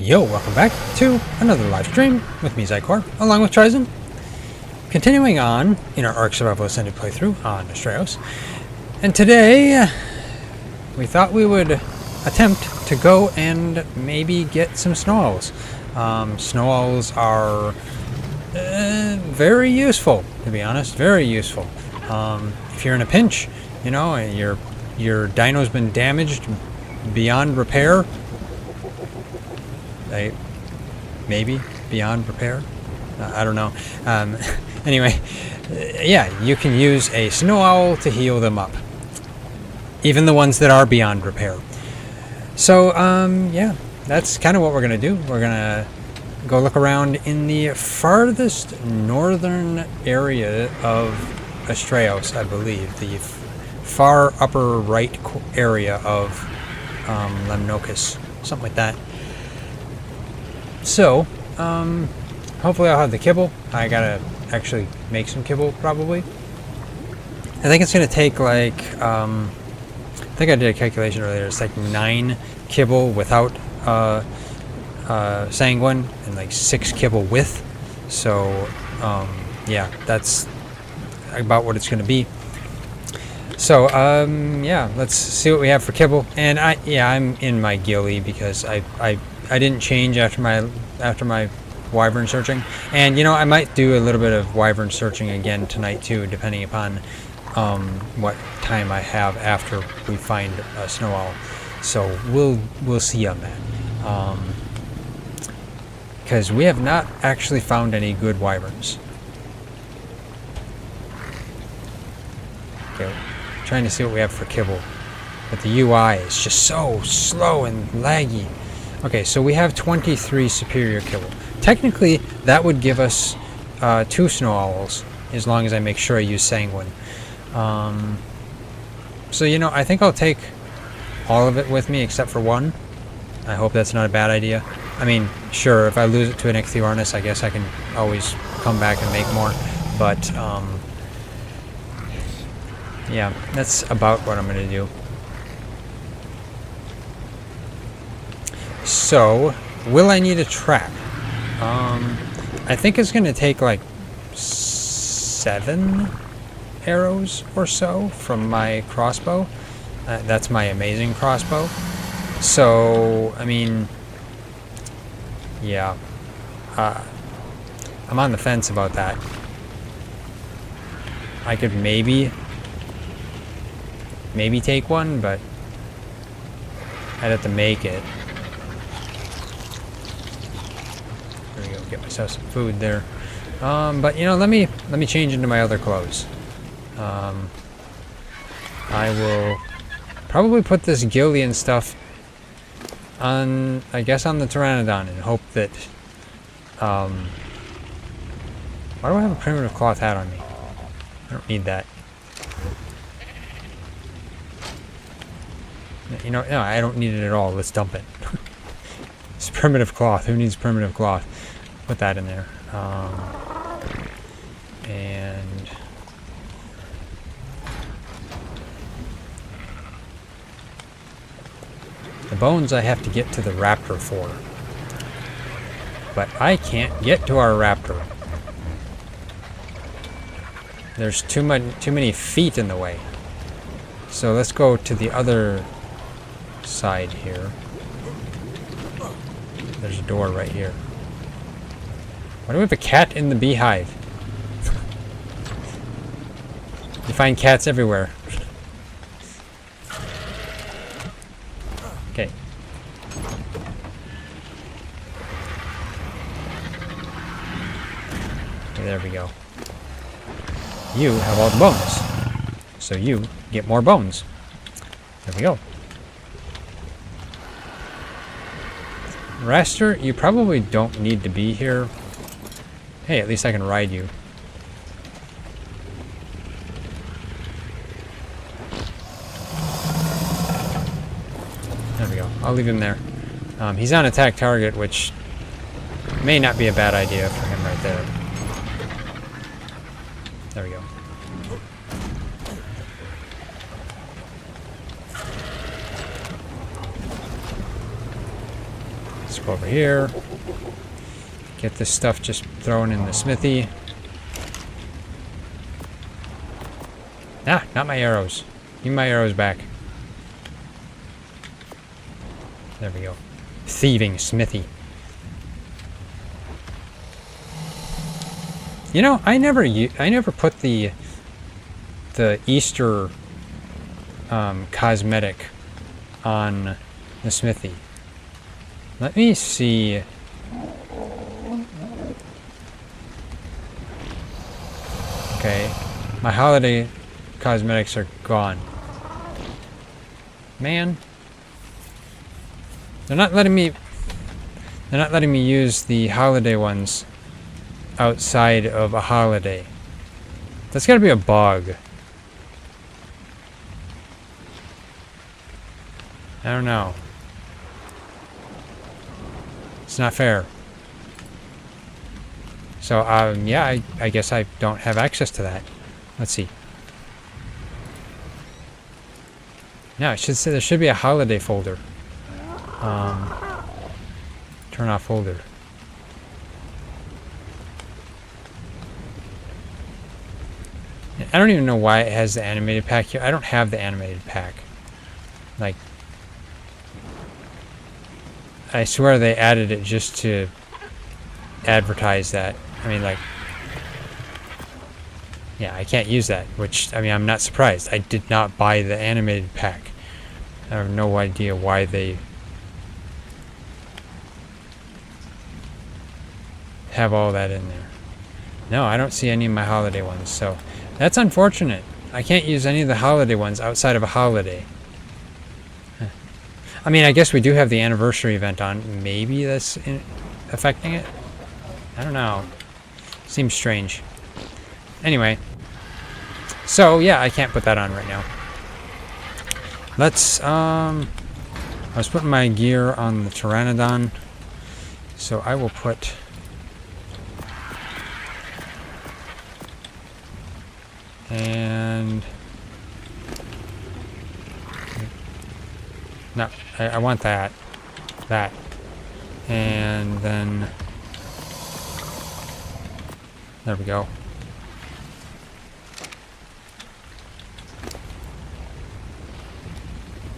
Yo, welcome back to another live stream with me, Xycor, along with Ryzen. Continuing on in our ARK Survival Ascended playthrough on Astraeos. And today, we thought we would attempt to go and maybe get some snow owls. Snow owls are very useful, to be honest, very useful. If you're in a pinch, you know, your dino's been damaged beyond repair, maybe beyond repair, I don't know. Anyway, yeah, you can use a snow owl to heal them up, even the ones that are beyond repair. So yeah, that's kind of what we're gonna do. We're gonna go look around in the farthest northern area of Astraeos, I believe, the far upper right area of Lemnocus, something like that. So, hopefully I'll have the kibble. I gotta actually make some kibble, probably. I think it's gonna take like, I think I did a calculation earlier, it's like 9 kibble without sanguine and like 6 kibble with. So, yeah, that's about what it's gonna be. So, yeah, let's see what we have for kibble. And I'm in my ghillie because I didn't change after my wyvern searching, and you know, I might do a little bit of wyvern searching again tonight too, depending upon what time I have after we find a snow owl. So we'll see on that, because we have not actually found any good wyverns. Okay, trying to see what we have for kibble, but the UI is just so slow and laggy. Okay, so we have 23 superior kibble. Technically, that would give us 2 snow owls, as long as I make sure I use sanguine. So, you know, I think I'll take all of it with me except for 1. I hope that's not a bad idea. I mean, sure, if I lose it to an Ichthyornis, I guess I can always come back and make more. But, yeah, that's about what I'm going to do. So, will I need a trap? I think it's going to take like 7 arrows or so from my crossbow. That's my amazing crossbow. So, I mean, yeah. I'm on the fence about that. I could maybe take 1, but I'd have to make it. Get myself some food there, but you know, let me change into my other clothes. I will probably put this ghillie and stuff on, I guess, on the Pteranodon, and hope that why do I have a primitive cloth hat on me? I don't need that. You know, no, I don't need it at all. Let's dump it. It's primitive cloth. Who needs primitive cloth? Put that in there. And the bones I have to get to the raptor for, but I can't get to our raptor. There's too many feet in the way. So let's go to the other side here. There's a door right here. Why do we have a cat in the beehive? You find cats everywhere. Okay. Okay, there we go. You have all the bones, so you get more bones. There we go. Raster, you probably don't need to be here. Hey, at least I can ride you. There we go. I'll leave him there. He's on attack target, which may not be a bad idea for him right there. There we go. Let's go over here. Get this stuff just thrown in the smithy. Ah, not my arrows. Give me my arrows back. There we go. Thieving smithy. You know, I never put the Easter cosmetic on the smithy. Let me see. Okay, my holiday cosmetics are gone. Man, they're not letting me use the holiday ones outside of a holiday. That's gotta be a bug. I don't know. It's not fair. So, yeah, I guess I don't have access to that. Let's see. No, it should say there should be a holiday folder. Turn off folder. I don't even know why it has the animated pack here. I don't have the animated pack. Like, I swear they added it just to advertise that. I mean, like, yeah, I can't use that, which, I mean, I'm not surprised. I did not buy the animated pack. I have no idea why they have all that in there. No, I don't see any of my holiday ones, so that's unfortunate. I can't use any of the holiday ones outside of a holiday. I mean, I guess we do have the anniversary event on. Maybe that's affecting it? I don't know. Seems strange. Anyway. So, yeah, I can't put that on right now. Let's, I was putting my gear on the Pteranodon. So I will put... And... No, I want that. That. And then... There we go.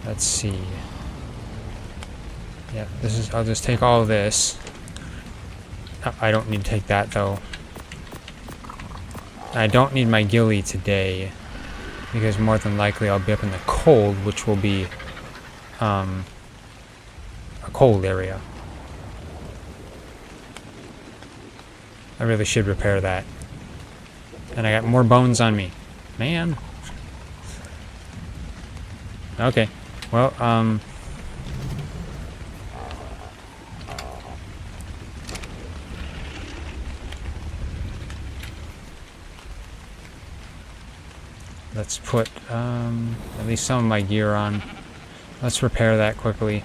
Let's see. Yeah, this is... I'll just take all of this. Oh, I don't need to take that, though. I don't need my ghillie today, because more than likely I'll be up in the cold, which will be a cold area. I really should repair that. And I got more bones on me. Man. Okay. Well, let's put at least some of my gear on. Let's repair that quickly.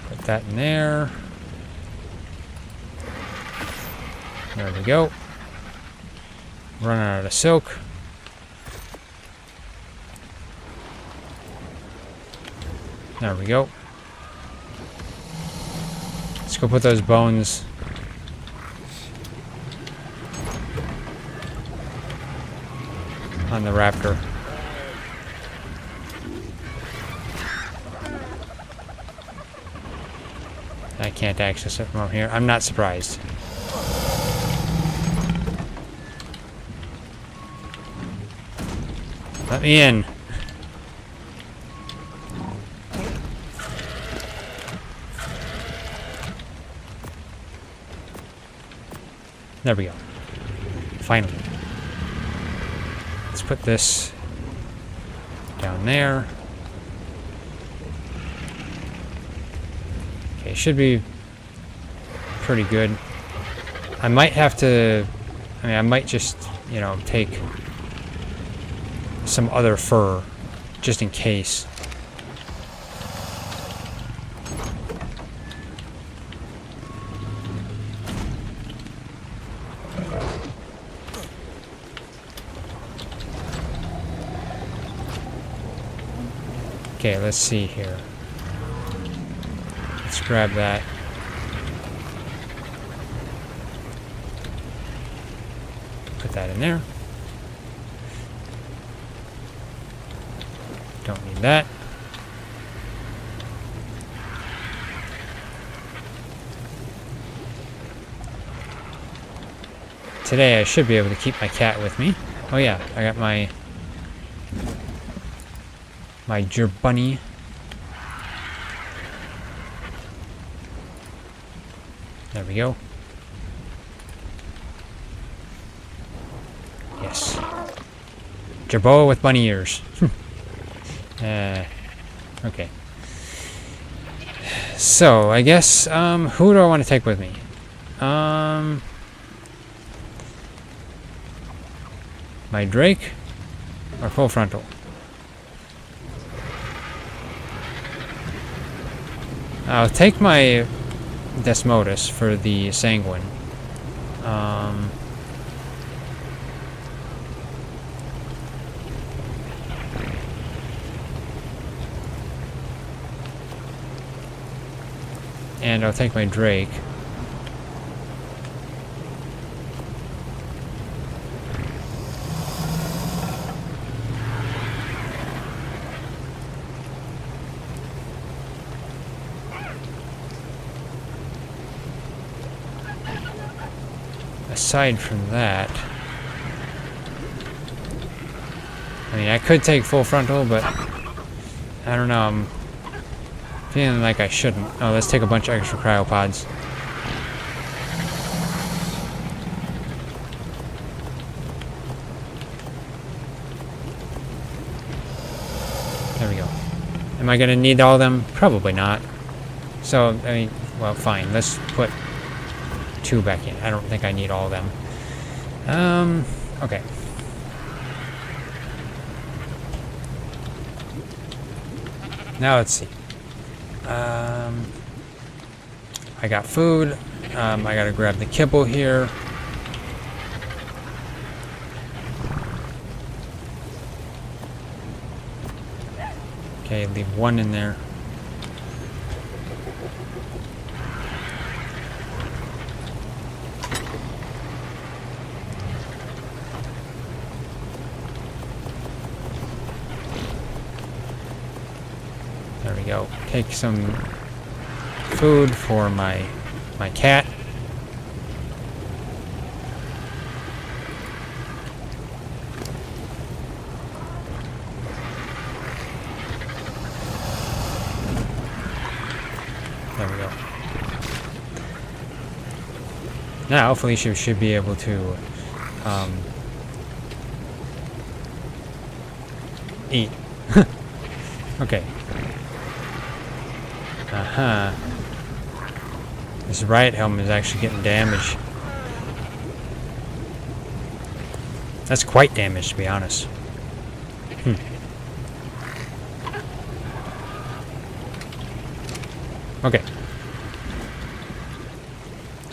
Put that in there. There we go. Running out of silk. There we go. Let's go put those bones on the raptor. I can't access it from here. I'm not surprised. Let me in. There we go. Finally. Let's put this down there. Okay, should be pretty good. I might have to... I mean, I might just, you know, take some other fur, just in case. Okay, let's see here. Let's grab that. Put that in there. Don't need that. Today I should be able to keep my cat with me. Oh yeah, I got my gerbunny. There we go. Yes. Jerboa with bunny ears. Okay. So, I guess, who do I want to take with me? My Drake or full frontal? I'll take my Desmodus for the Sanguine. And I'll take my Drake. Aside from that, I mean, I could take full frontal, but I don't know. I'm feeling like I shouldn't. Oh, let's take a bunch of extra cryopods. There we go. Am I gonna need all of them? Probably not. So, I mean, well, fine. Let's put 2 back in. I don't think I need all of them. Okay. Now let's see. I got food. I gotta grab the kibble here. Okay, leave 1 in there. There we go. Take some food for my cat. There we go. Now, Felicia should be able to eat. Okay. Uh-huh. This riot helmet is actually getting damaged. That's quite damaged, to be honest. Okay.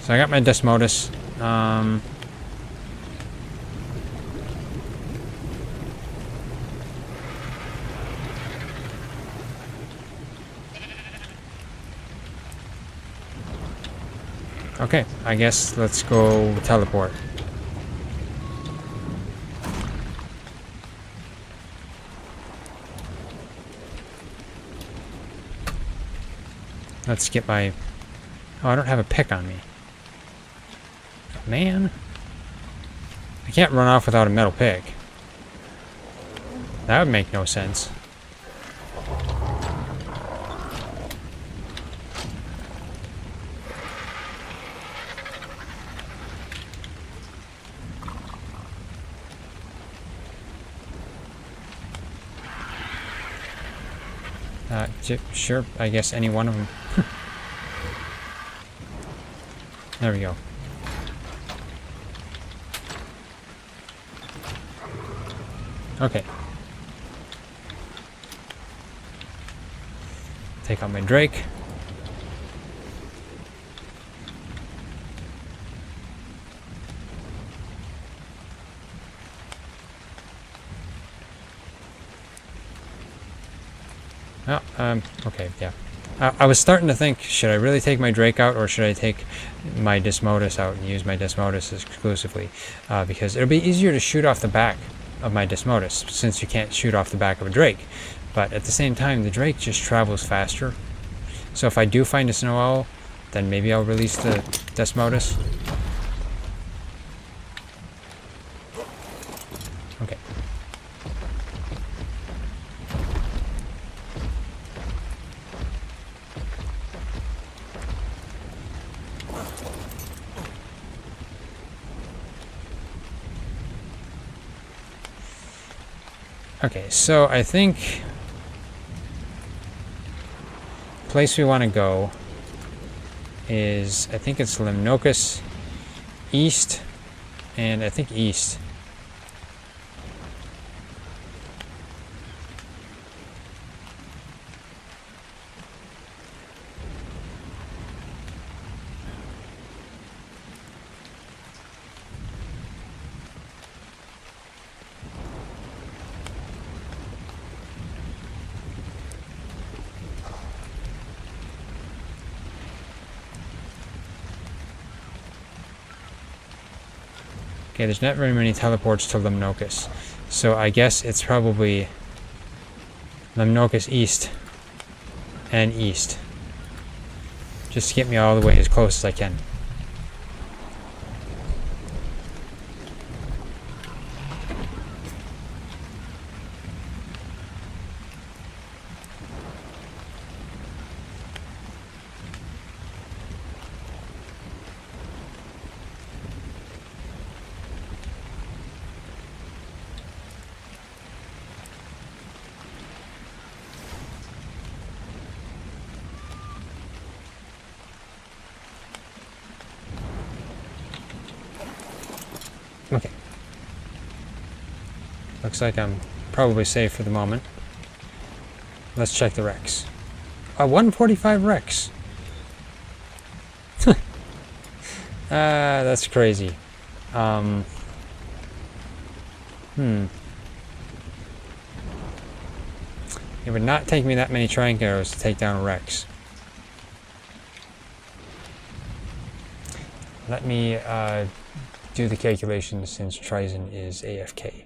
So I got my Desmodus. Okay, I guess let's go teleport. Let's get my... Oh, I don't have a pick on me. Man. I can't run off without a metal pick. That would make no sense. Sure, I guess any one of them. There we go. Okay. Take out my Drake. Oh, okay, yeah. I was starting to think, should I really take my Drake out, or should I take my Desmodus out and use my Desmodus exclusively? Because it'll be easier to shoot off the back of my Desmodus, since you can't shoot off the back of a Drake. But at the same time, the Drake just travels faster. So if I do find a Snow Owl, then maybe I'll release the Desmodus. Okay. Okay, so I think the place we want to go is, I think it's Limnocus East, and I think East. Okay, there's not very many teleports to Limnocus, so I guess it's probably Limnocus East and East, just to get me all the way as close as I can. Okay. Looks like I'm probably safe for the moment. Let's check the Rex. A 145 Rex. That's crazy. It would not take me that many Trank arrows to take down a Rex. Let me do the calculations since Ryzen is AFK.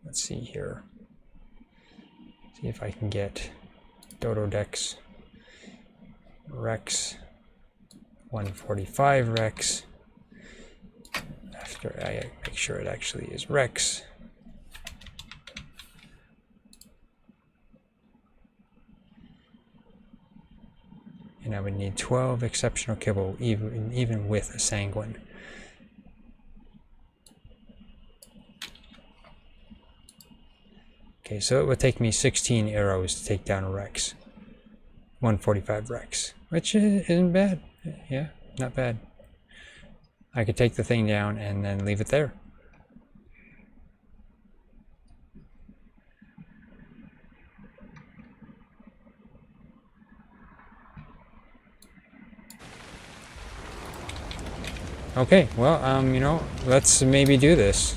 Let's see here. See if I can get Dodo Dex Rex 145 Rex. After I make sure it actually is Rex. And I would need 12 exceptional kibble, even with a sanguine. Okay, so it would take me 16 arrows to take down a Rex. 145 Rex, which isn't bad. Yeah, not bad. I could take the thing down and then leave it there. Okay, well, you know, let's maybe do this.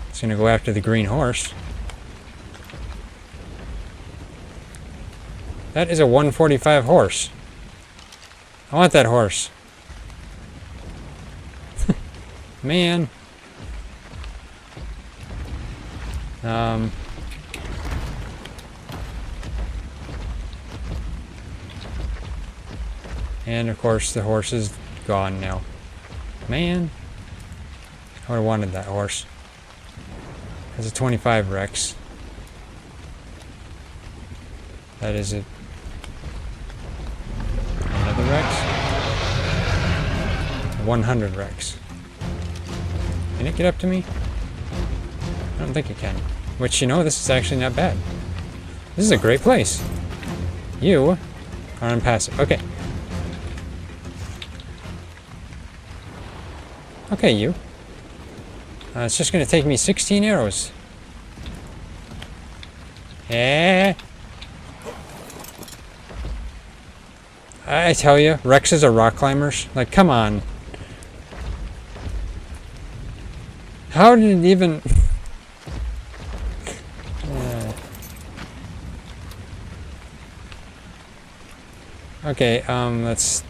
It's gonna go after the green horse. That is a 145 horse. I want that horse. Man. And of course the horse is gone now. Man. I would have wanted that horse. It's a 25 Rex. That is it. Another Rex. 100 Rex. Can it get up to me? I don't think it can. Which, you know, this is actually not bad. This is a great place. You are impassive. Okay. Okay, you. It's just going to take me 16 arrows. Eh. I tell you, Rexes are rock climbers. Like, come on. How did it even... Okay, let's...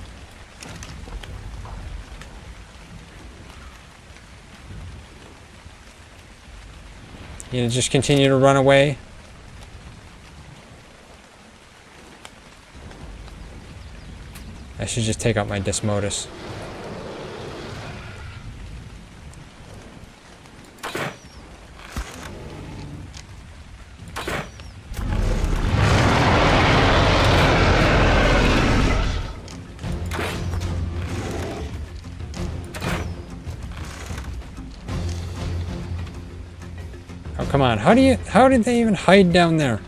You know, just continue to run away. I should just take out my Dismodus. Oh, come on. How did they even hide down there?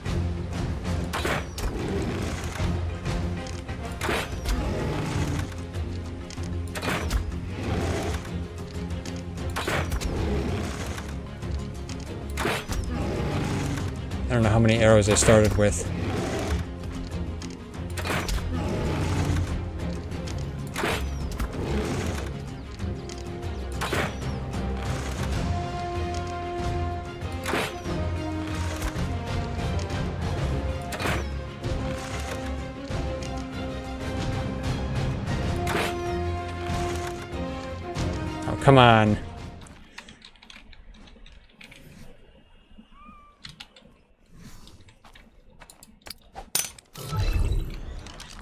I don't know how many arrows I started with. Oh, come on.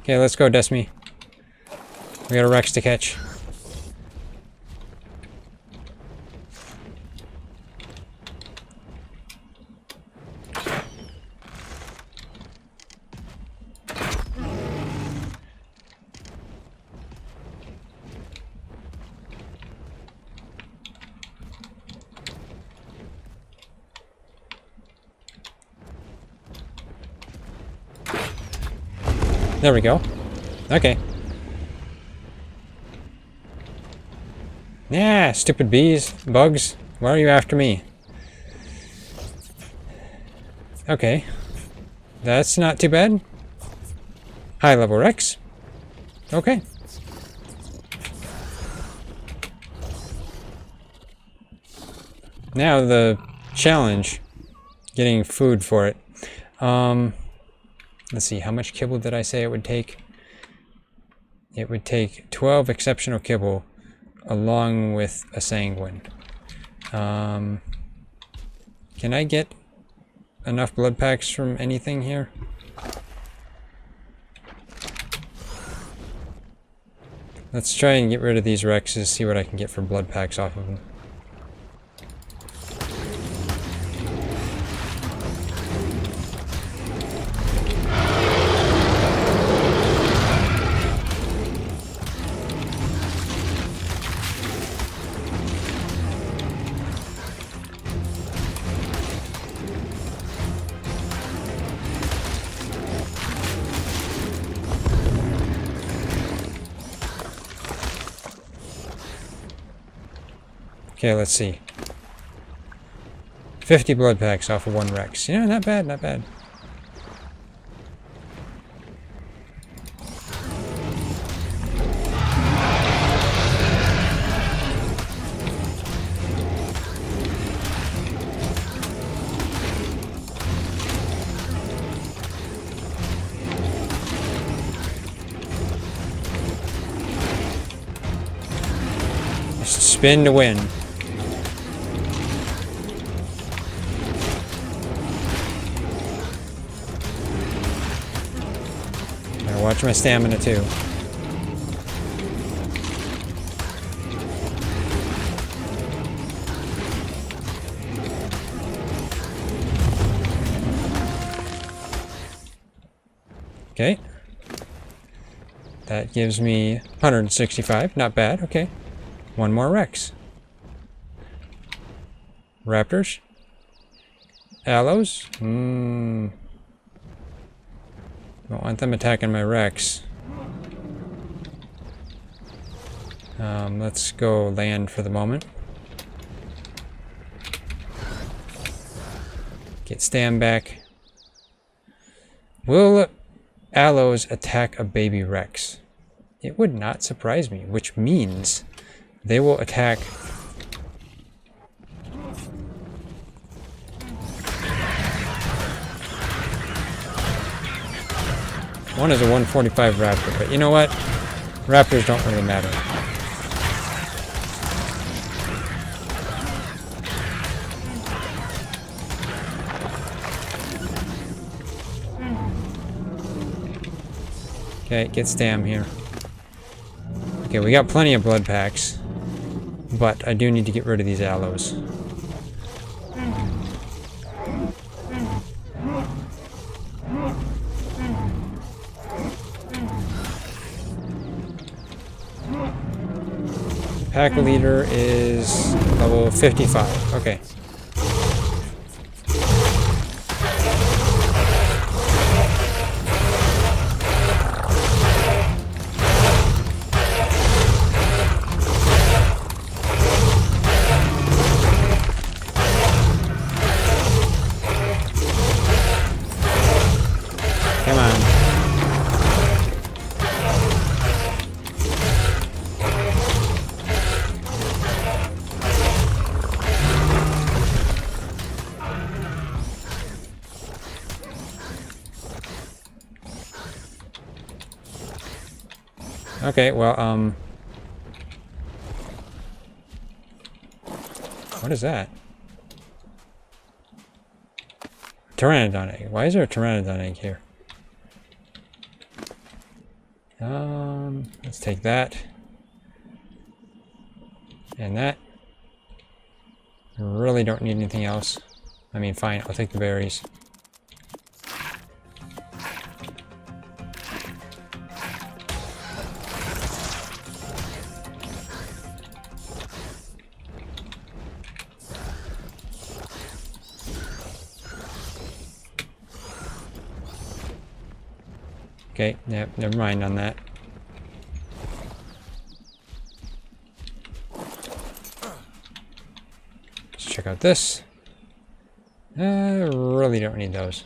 Okay, let's go, Desmi. We got a Rex to catch. There we go. Okay. Yeah, stupid bees, bugs. Why are you after me? Okay. That's not too bad. High level Rex. Okay. Now the challenge. Getting food for it. Let's see, how much kibble did I say it would take? It would take 12 exceptional kibble along with a sanguine. Can I get enough blood packs from anything here? Let's try and get rid of these Rexes, see what I can get for blood packs off of them. Okay, let's see. 50 blood packs off of one Rex. Yeah, not bad, not bad. Just spin to win. Watch my stamina too. Okay. That gives me 165. Not bad. Okay. One more Rex. Raptors. Aloes. Don't want them attacking my Rex. Let's go land for the moment. Get stand back. Will Aloes attack a baby Rex? It would not surprise me, which means they will attack One is a 145 Raptor, but you know what? Raptors don't really matter. Okay, get Stam here. Okay, we got plenty of blood packs, but I do need to get rid of these aloes. Pack leader is level 55. Okay. Come on. Okay, well, what is that? Pteranodon egg. Why is there a pteranodon egg here? Let's take that. And that. Really don't need anything else. I mean, fine, I'll take the berries. Okay, yep, never mind on that. Let's check out this. Really don't need those.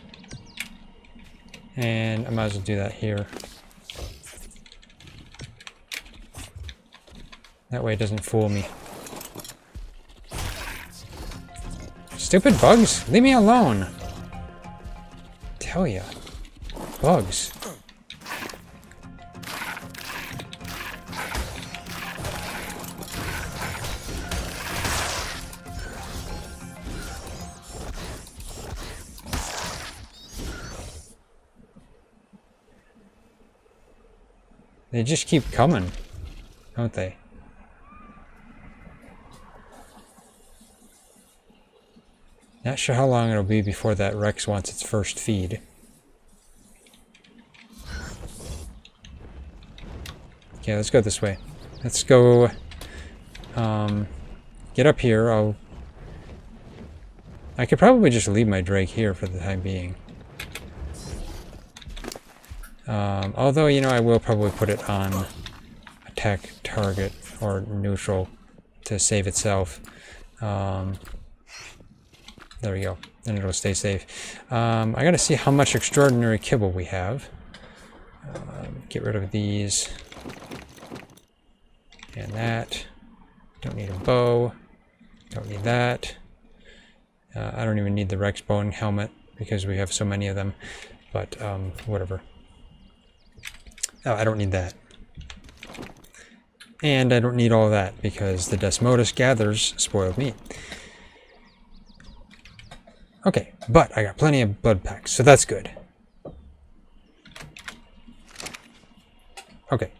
And I might as well do that here. That way it doesn't fool me. Stupid bugs, leave me alone. Tell ya. Bugs. They just keep coming, don't they? Not sure how long it'll be before that Rex wants its first feed. Okay, let's go this way. Let's go get up here. I could probably just leave my Drake here for the time being. Although, you know, I will probably put it on attack target or neutral to save itself. There we go. Then it'll stay safe. I gotta see how much extraordinary kibble we have. Get rid of these. And that. Don't need a bow. Don't need that. I don't even need the Rex bone helmet because we have so many of them. But, whatever. Oh, I don't need that. And I don't need all that because the Desmodus gathers spoiled meat. Okay, but I got plenty of blood packs, so that's good. Okay,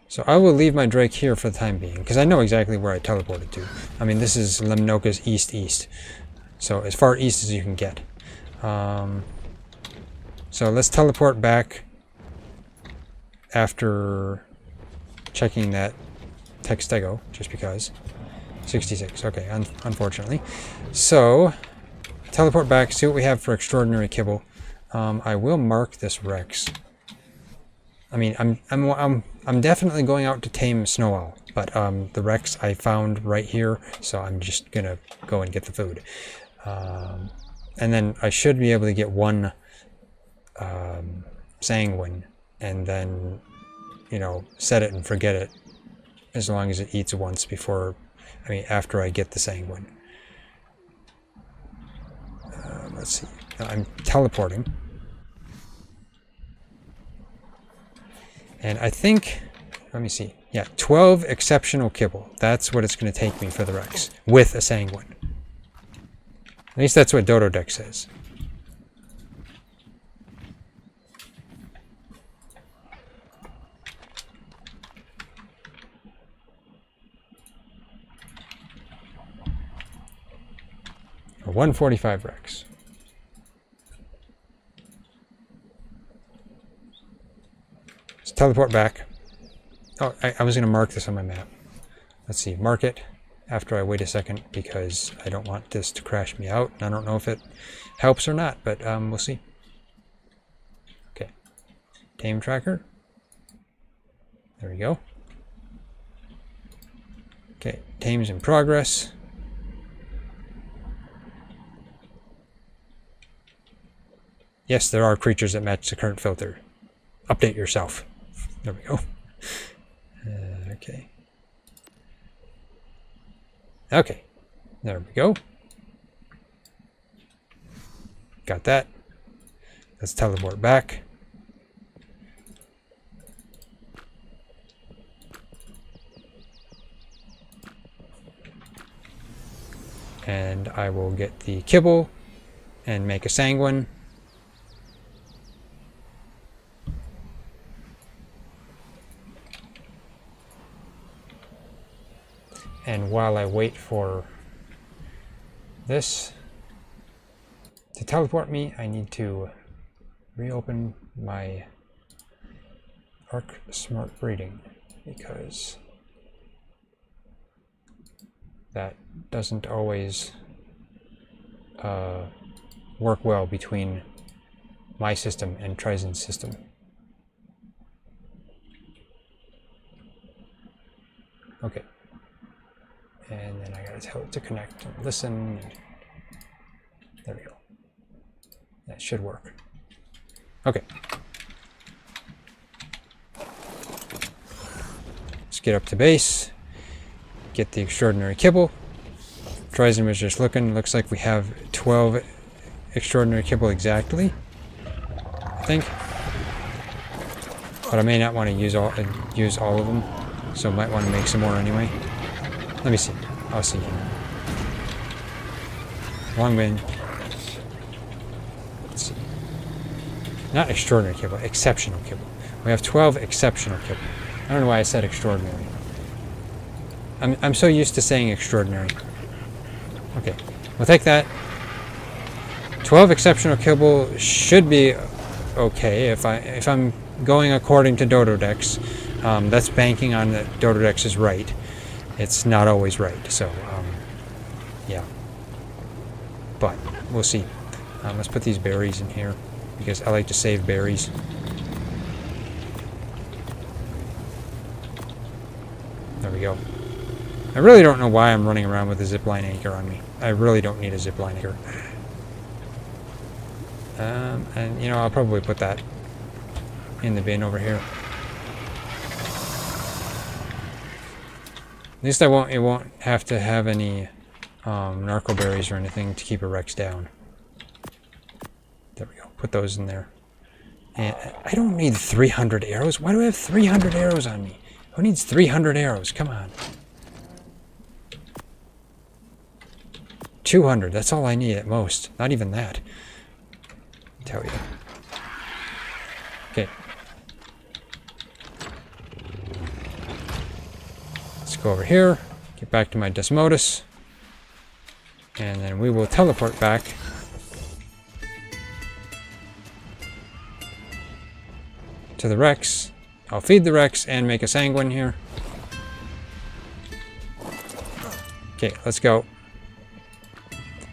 so I will leave my Drake here for the time being because I know exactly where I teleported to. I mean, this is Lemnoka's east-east. So as far east as you can get. So let's teleport back after checking that Textego, just because. 66, okay, unfortunately. So, teleport back, see what we have for extraordinary kibble. I will mark this Rex. I mean, I'm definitely going out to tame Snow Owl, but the Rex I found right here, so I'm just gonna go and get the food. And then I should be able to get one Sanguine, and then, you know, set it and forget it as long as it eats once before, I mean, after I get the Sanguine. Let's see. I'm teleporting. And I think, let me see. Yeah, 12 exceptional kibble. That's what it's going to take me for the Rex with a sanguine. At least that's what Dododex says. A 145 Rex. Let's teleport back. Oh, I was going to mark this on my map. Let's see, mark it after I wait a second because I don't want this to crash me out. I don't know if it helps or not, but we'll see. Okay, tame tracker. There we go. Okay, tame's in progress. Yes, there are creatures that match the current filter. Update yourself. There we go. Okay. Okay. There we go. Got that. Let's teleport back. And I will get the kibble and make a sanguine. And while I wait for this to teleport me, I need to reopen my ARK Smart Breeding because that doesn't always work well between my system and Ryzen's system. Okay. And then I gotta tell it to connect and listen. There we go. That should work. Okay. Let's get up to base. Get the extraordinary kibble. Ryzen was just looking. Looks like we have 12 extraordinary kibble exactly. I think. But I may not want to use all of them. So I might want to make some more anyway. Let me see. I'll see. Long win. Let's see. Not extraordinary kibble, exceptional kibble. We have 12 exceptional kibble. I don't know why I said extraordinary. I'm so used to saying extraordinary. Okay, we'll take that. 12 exceptional kibble should be okay if I'm going according to Dododex. That's banking on that Dododex is right. It's not always right, so yeah. But we'll see. Let's put these berries in here because I like to save berries. There we go. I really don't know why I'm running around with a zipline anchor on me. I really don't need a zipline anchor. And you know, I'll probably put that in the bin over here. At least it won't have to have any narco berries or anything to keep a Rex down. There we go. Put those in there. And I don't need 300 arrows. Why do I have 300 arrows on me? Who needs 300 arrows? Come on. 200. That's all I need at most. Not even that. I'll tell you. Okay. Let's go over here. Get back to my Desmodus. And then we will teleport back. To the Rex. I'll feed the Rex and make a sanguine here. Okay, let's go.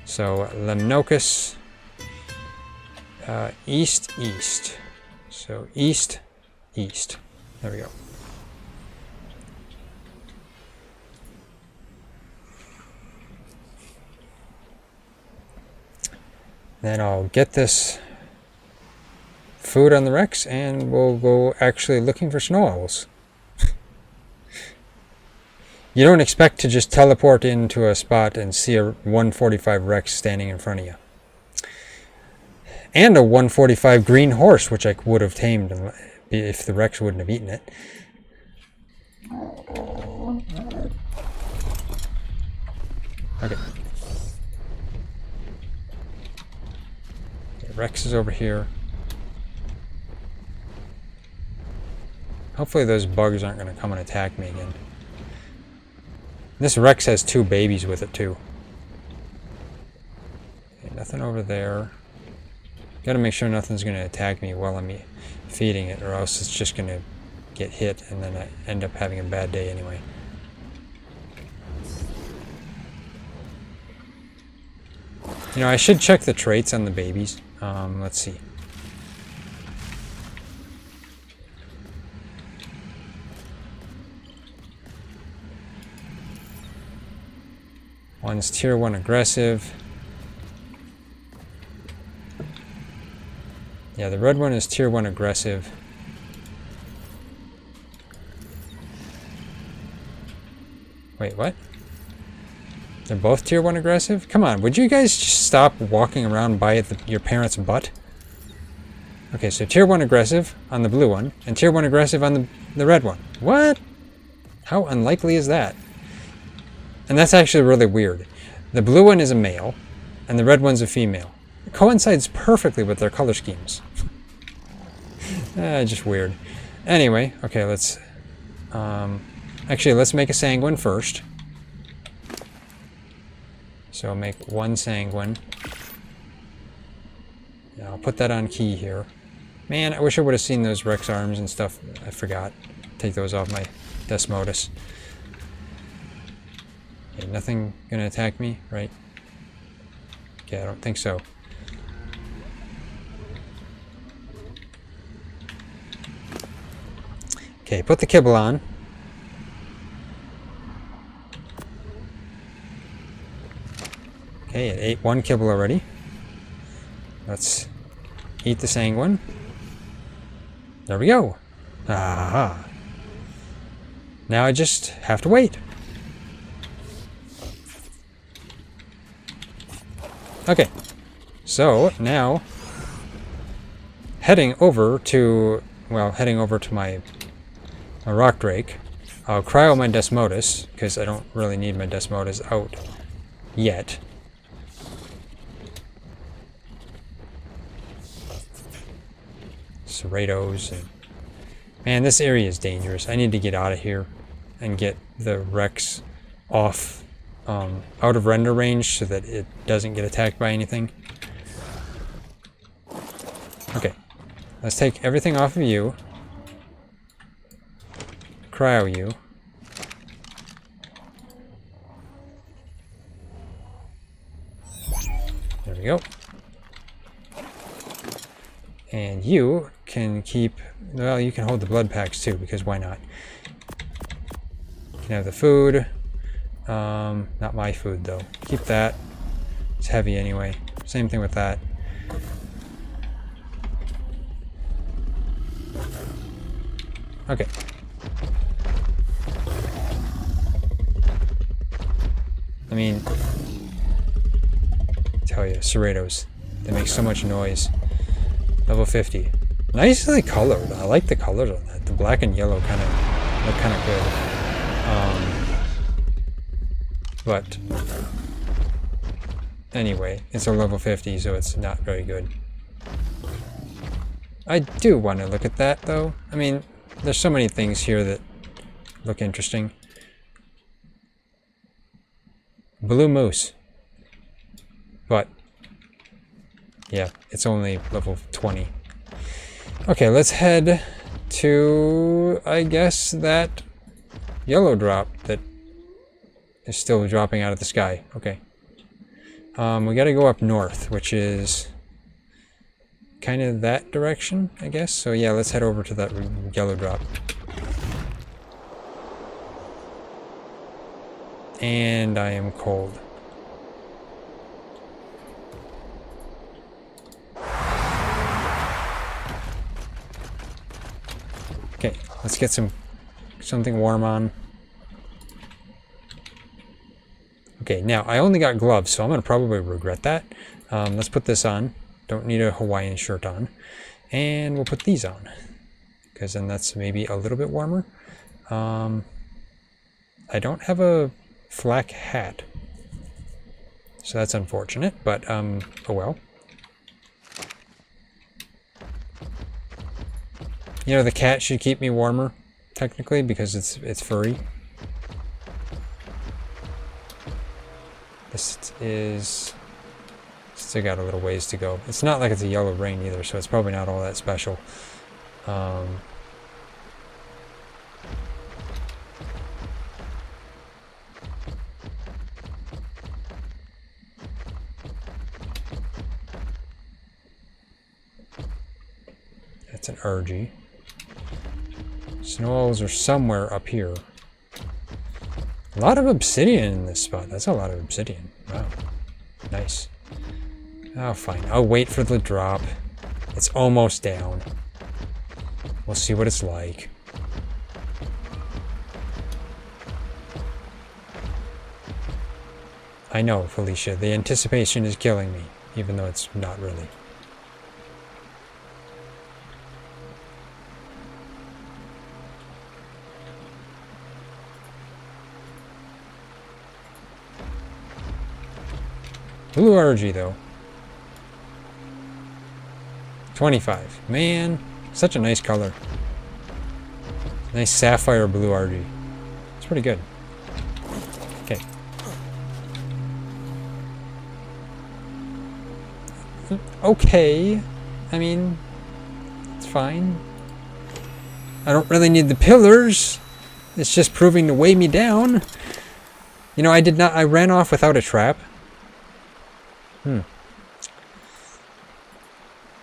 So, Lemnocus. East, east. So, east, east. There we go. Then I'll get this food on the Rex and we'll go actually looking for snow owls. You don't expect to just teleport into a spot and see a 145 Rex standing in front of you. And a 145 green horse, which I would have tamed if the Rex wouldn't have eaten it. Okay. Rex is over here. Hopefully those bugs aren't going to come and attack me again. This Rex has 2 babies with it too. Okay, nothing over there. Gotta make sure nothing's going to attack me while I'm feeding it, or else it's just going to get hit and then I end up having a bad day anyway. You know, I should check the traits on the babies. Let's see. One's tier 1 aggressive. Yeah, the red one is tier 1 aggressive. Wait, what? They're both tier 1 aggressive? Come on, would you guys just stop walking around by your parents' butt? Okay, so tier 1 aggressive on the blue one, and tier 1 aggressive on the red one. What? How unlikely is that? And that's actually really weird. The blue one is a male, and the red one's a female. It coincides perfectly with their color schemes. Just weird. Anyway, okay, let's... actually, let's make a sanguine first. So I'll make 1 sanguine. Yeah, I'll put that on key here. Man, I wish I would have seen those Rex arms and stuff. I forgot. Take those off my Desmodus. Okay, nothing gonna attack me, right? Okay, I don't think so. Okay, put the kibble on. Okay, it ate 1 kibble already. Let's eat the sanguine. There we go. Aha. Now I just have to wait. Okay, so now heading over to my rock drake. I'll cryo my Desmodus because I don't really need my Desmodus out yet. Serratos and man, this area is dangerous. I need to get out of here and get the Rex off out of render range so that it doesn't get attacked by anything. Okay, let's take everything off of you. Cryo you. There we go. And you can keep, well, you can hold the blood packs too, because why not? You can have the food. Not my food though. Keep that. It's heavy anyway. Same thing with that. Okay. I mean, I tell you, Serratos, they make so much noise. Level 50. Nicely colored. I like the colors on that. The black and yellow kind of look kind of good. But anyway, it's a level 50, so it's not very good. I do want to look at that, though. I mean, there's so many things here that look interesting. Blue moose. But yeah, it's only level 20. Okay, let's head to, I guess, that yellow drop that is still dropping out of the sky. Okay. We gotta go up north, which is kind of that direction, I guess. So yeah, let's head over to that yellow drop. And I am cold. Okay, let's get something warm on. Okay, now I only got gloves, so I'm gonna probably regret that. Let's put this on. Don't need a Hawaiian shirt on. And we'll put these on, because then that's maybe a little bit warmer. I don't have a flak hat, so that's unfortunate, but oh well. You know, the cat should keep me warmer, technically, because it's furry. This is still got a little ways to go. It's not like it's a yellow rain either, so it's probably not all that special. That's an RG. Snow owls are somewhere up here. A lot of obsidian in this spot. That's a lot of obsidian. Wow. Nice. Oh, fine. I'll wait for the drop. It's almost down. We'll see what it's like. I know, Felicia. The anticipation is killing me, even though it's not really. Blue RG though. 25. Man, such a nice color. Nice sapphire blue RG. It's pretty good. Okay. Okay. I mean, it's fine. I don't really need the pillars. It's just proving to weigh me down. You know, I ran off without a trap.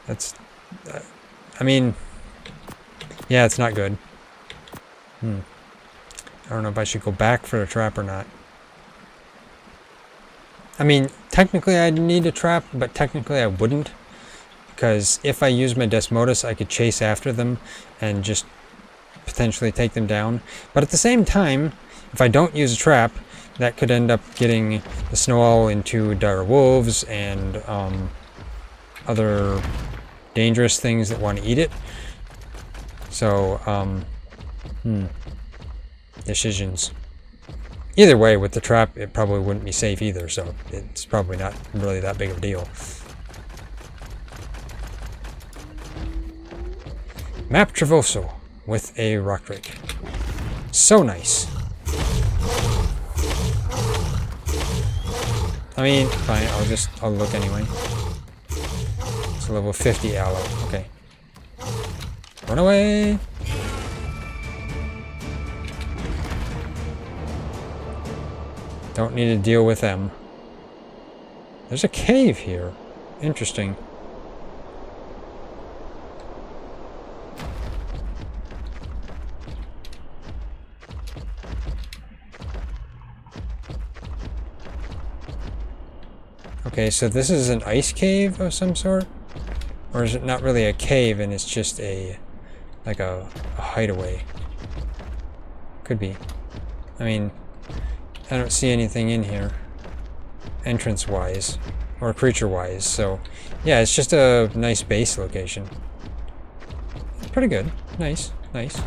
That's, I mean, yeah, it's not good. I don't know if I should go back for a trap or not. I mean, technically I'd need a trap, but technically I wouldn't. Because if I use my Desmodus, I could chase after them and just potentially take them down. But at the same time, if I don't use a trap, that could end up getting the snow owl into dire wolves and other dangerous things that want to eat it. So, decisions. Either way, with the trap, it probably wouldn't be safe either, so it's probably not really that big of a deal. Map Traverso with a rock rake. So nice. I mean, fine, I'll look anyway. It's a level 50 aloe, okay. Run away! Don't need to deal with them. There's a cave here. Interesting. Okay, so this is an ice cave of some sort? Or is it not really a cave and it's just like a hideaway? Could be. I mean, I don't see anything in here, entrance-wise, or creature-wise, so yeah, it's just a nice base location. It's pretty good. Nice, nice.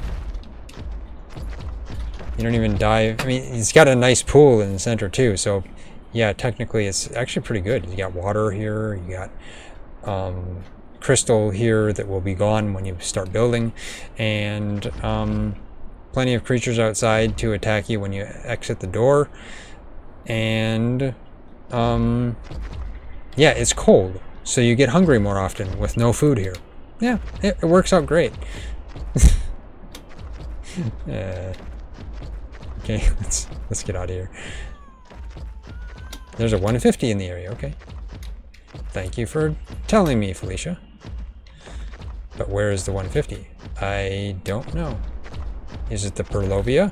You don't even dive. I mean, it's got a nice pool in the center too, so yeah, technically it's actually pretty good. You got water here, you got crystal here that will be gone when you start building, and plenty of creatures outside to attack you when you exit the door. And yeah, it's cold, so you get hungry more often with no food here. Yeah, it works out great. Okay, let's get out of here. There's a 150 in the area, okay. Thank you for telling me, Felicia. But where is the 150? I don't know. Is it the Perlovia?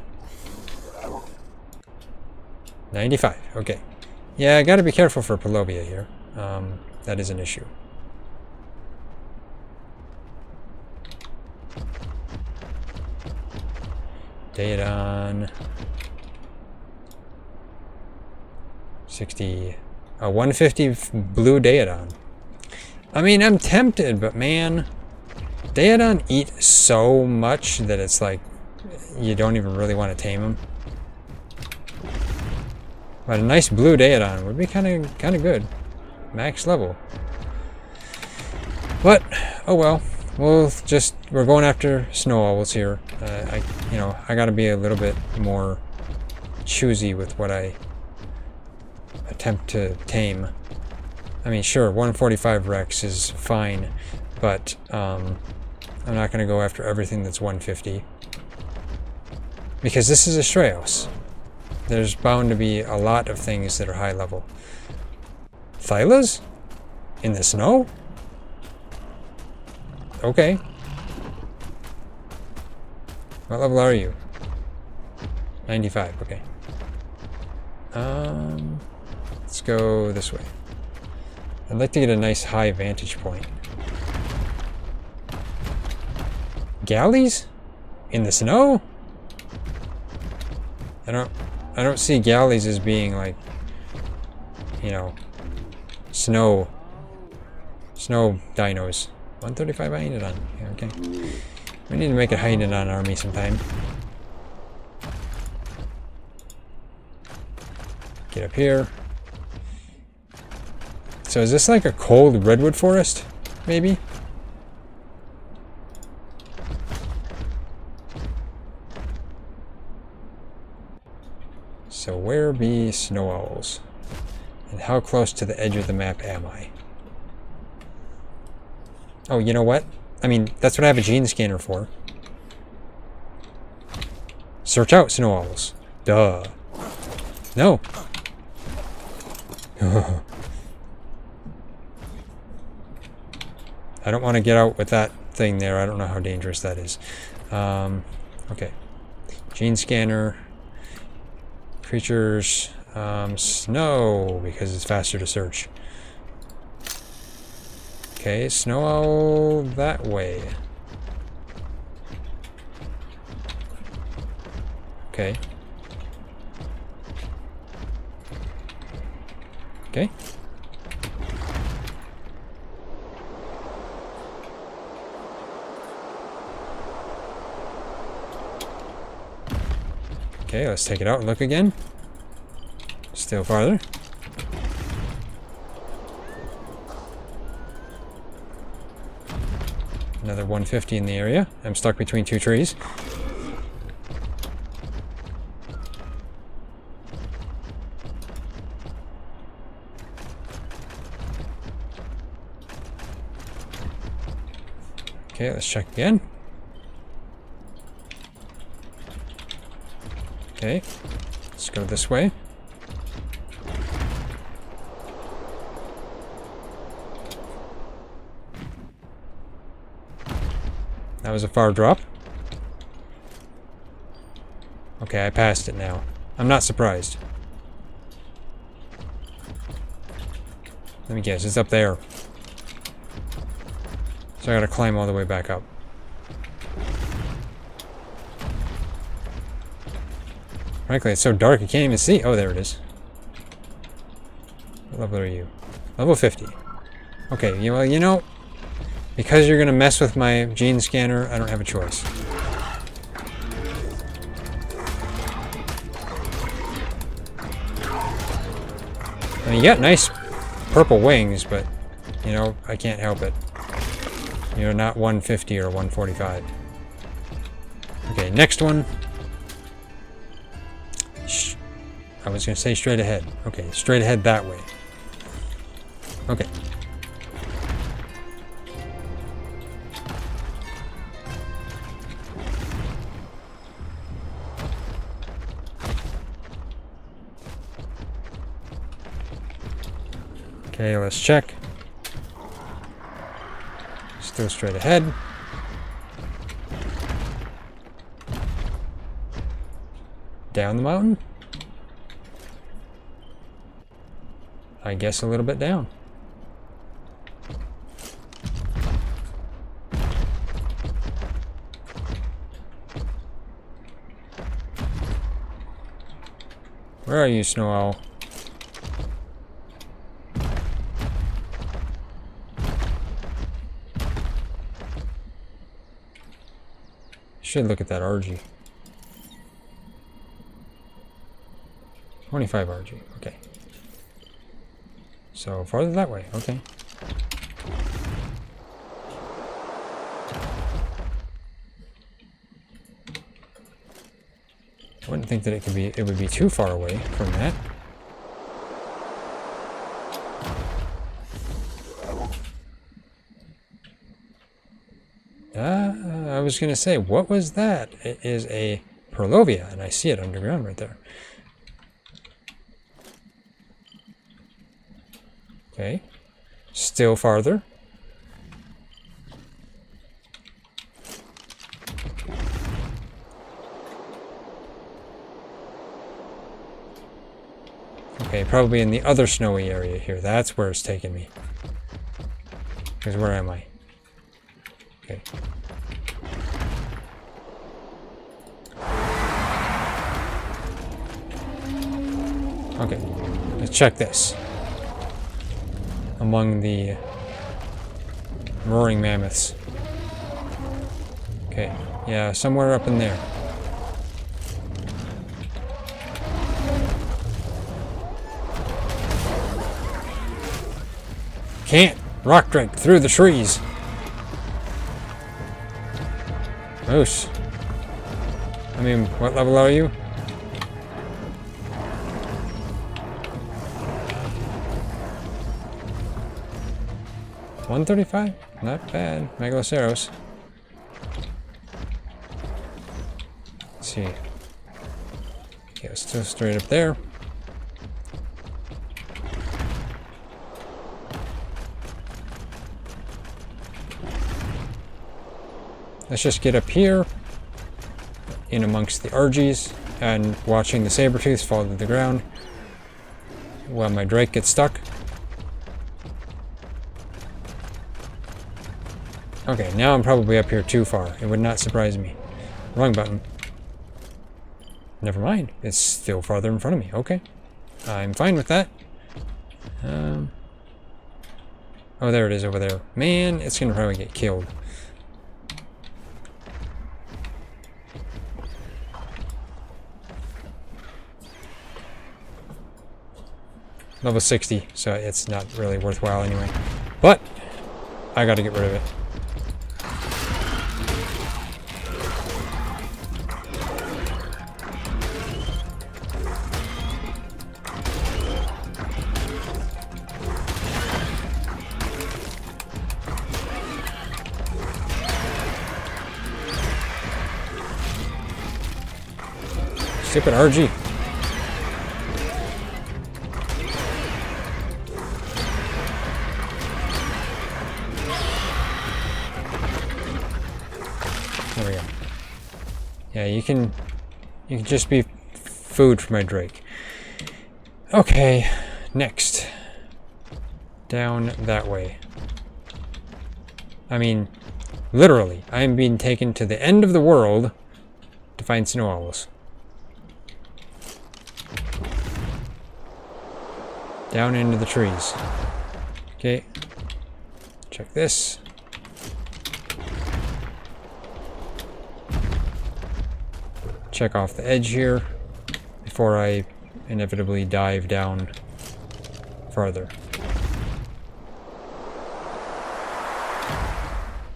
95, okay. Yeah, I gotta be careful for Perlovia here. That is an issue. Daedon. 60. A 150 blue Daedon. I mean, I'm tempted, but man, Daedon eat so much that it's like you don't even really want to tame them. But a nice blue Daedon would be kind of good, max level. But oh well, we're going after snow owls here. I got to be a little bit more choosy with what I attempt to tame. I mean, sure, 145 Rex is fine, but I'm not going to go after everything that's 150. Because this is Astraeos. There's bound to be a lot of things that are high level. Thylas? In the snow? Okay. What level are you? 95, okay. Let's go this way. I'd like to get a nice high vantage point. Galleys? In the snow? I don't see galleys as being like, you know, snow dinos. 135 Hydodon. Yeah, okay. We need to make a Hydodon army sometime. Get up here. So is this like a cold redwood forest? Maybe? So where be snow owls? And how close to the edge of the map am I? Oh, you know what? I mean, that's what I have a gene scanner for. Search out snow owls. Duh. No. I don't want to get out with that thing there. I don't know how dangerous that is. Okay. Gene scanner. Creatures. Snow, because it's faster to search. Okay, snow owl that way. Okay. Okay. Okay, let's take it out and look again. Still farther. Another 150 in the area. I'm stuck between two trees. Okay, let's check again. Okay, let's go this way. That was a far drop. Okay, I passed it now. I'm not surprised. Let me guess, it's up there. So I gotta climb all the way back up. Frankly, it's so dark you can't even see. Oh, there it is. What level are you? Level 50. Okay, well, you know, because you're gonna mess with my gene scanner, I don't have a choice. I mean, you got nice purple wings, but, you know, I can't help it. You're not 150 or 145. Okay, next one. I was going to say straight ahead. Okay, straight ahead that way. Okay. Okay, let's check. Still straight ahead. Down the mountain? I guess a little bit down. Where are you, Snow Owl? Should look at that RG. 25 RG, okay. So farther that way, okay. I wouldn't think that it would be too far away from that. I was gonna say, what was that? It is a Perlovia, and I see it underground right there. Okay, still farther. Okay, probably in the other snowy area here. That's where it's taking me. Because where am I? Okay. Okay, let's check this. Among the roaring mammoths. Okay, yeah, somewhere up in there. Can't rock drake through the trees. Moose. I mean, what level are you? $135? Not bad. Megaloceros. Let's see. Okay, it's still straight up there. Let's just get up here, in amongst the RGs, and watching the saber-tooths fall to the ground while my drake gets stuck. Okay, now I'm probably up here too far. It would not surprise me. Wrong button. Never mind. It's still farther in front of me. Okay. I'm fine with that. Oh, there it is over there. Man, it's gonna probably get killed. Level 60, so it's not really worthwhile anyway. But I gotta get rid of it. Stupid RG. There we go. Yeah, you can just be food for my drake. Okay, next. Down that way. I mean, literally, I am being taken to the end of the world to find snow owls. Down into the trees. Okay. Check this. Check off the edge here before I inevitably dive down farther.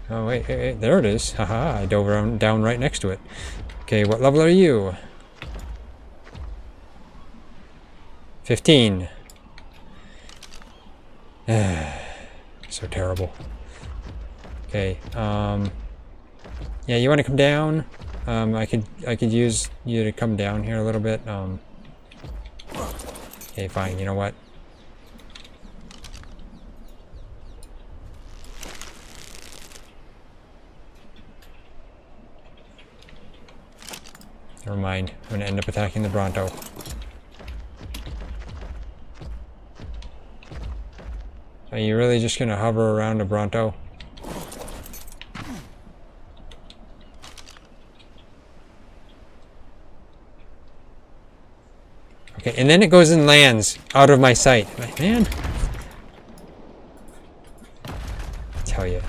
Oh, wait, there it is. Haha, I dove down right next to it. Okay, what level are you? 15. So terrible. Okay, yeah, you want to come down? I could use you to come down here a little bit. Okay, fine, you know what? Never mind, I'm gonna end up attacking the Bronto. Are you really just gonna hover around a Bronto? Okay, and then it goes and lands out of my sight. Like, man. I tell you.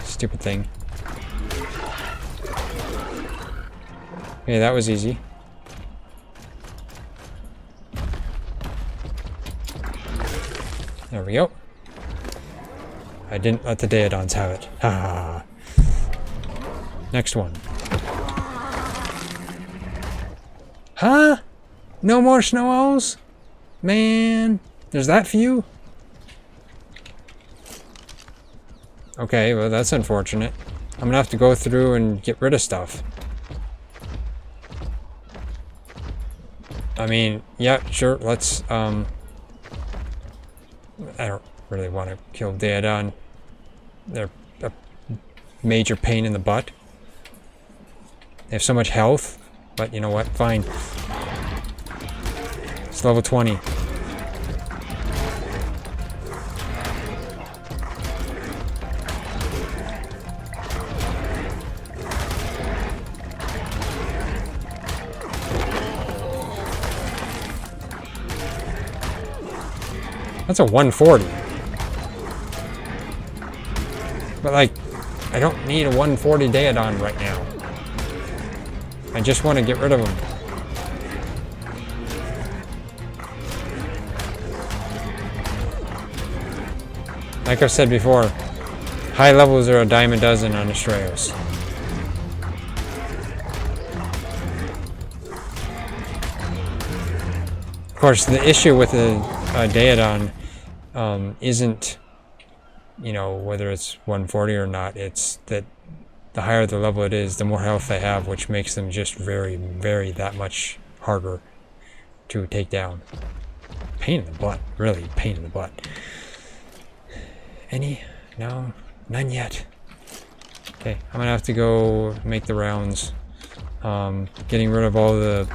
Stupid thing. Okay, that was easy. There we go. I didn't let the Daedons have it. Ha ha. Next one. Huh? No more snow owls? Man, there's that few? Okay, well that's unfortunate. I'm gonna have to go through and get rid of stuff. I mean, yeah, sure, let's, I don't really want to kill Daedon. They're a major pain in the butt. They have so much health, but you know what, fine. It's level 20. That's a 140. But like, I don't need a 140 Daedon right now. I just want to get rid of them. Like I've said before, high levels are a dime a dozen on Astraeos. Of course, the issue with the Daedon isn't, you know, whether it's 140 or not. It's that the higher the level it is, the more health they have, which makes them just very, very that much harder to take down. Pain in the butt, really pain in the butt. Any? No, none yet. Okay, I'm gonna have to go make the rounds, getting rid of all the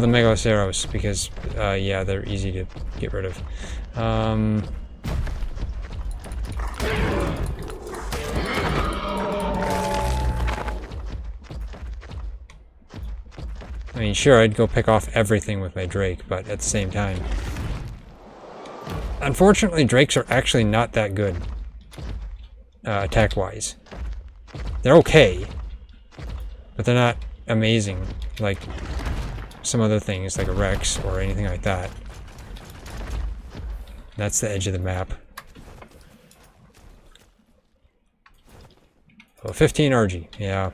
Megaloceros, because yeah, they're easy to get rid of. I mean, sure, I'd go pick off everything with my Drake, but at the same time, unfortunately, Drakes are actually not that good attack-wise. They're okay, but they're not amazing like some other things, like a Rex or anything like that. That's the edge of the map. Oh, 15 RG, yeah.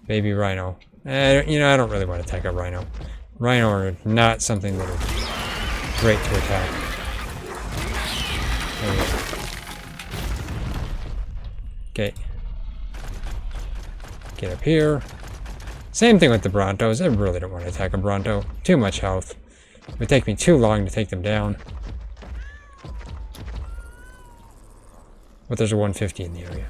Baby Rhino. You know, I don't really want to attack a Rhino. Rhino are not something that are great to attack. There we go. Okay. Get up here. Same thing with the Brontos. I really don't want to attack a Bronto. Too much health. It would take me too long to take them down. But there's a 150 in the area.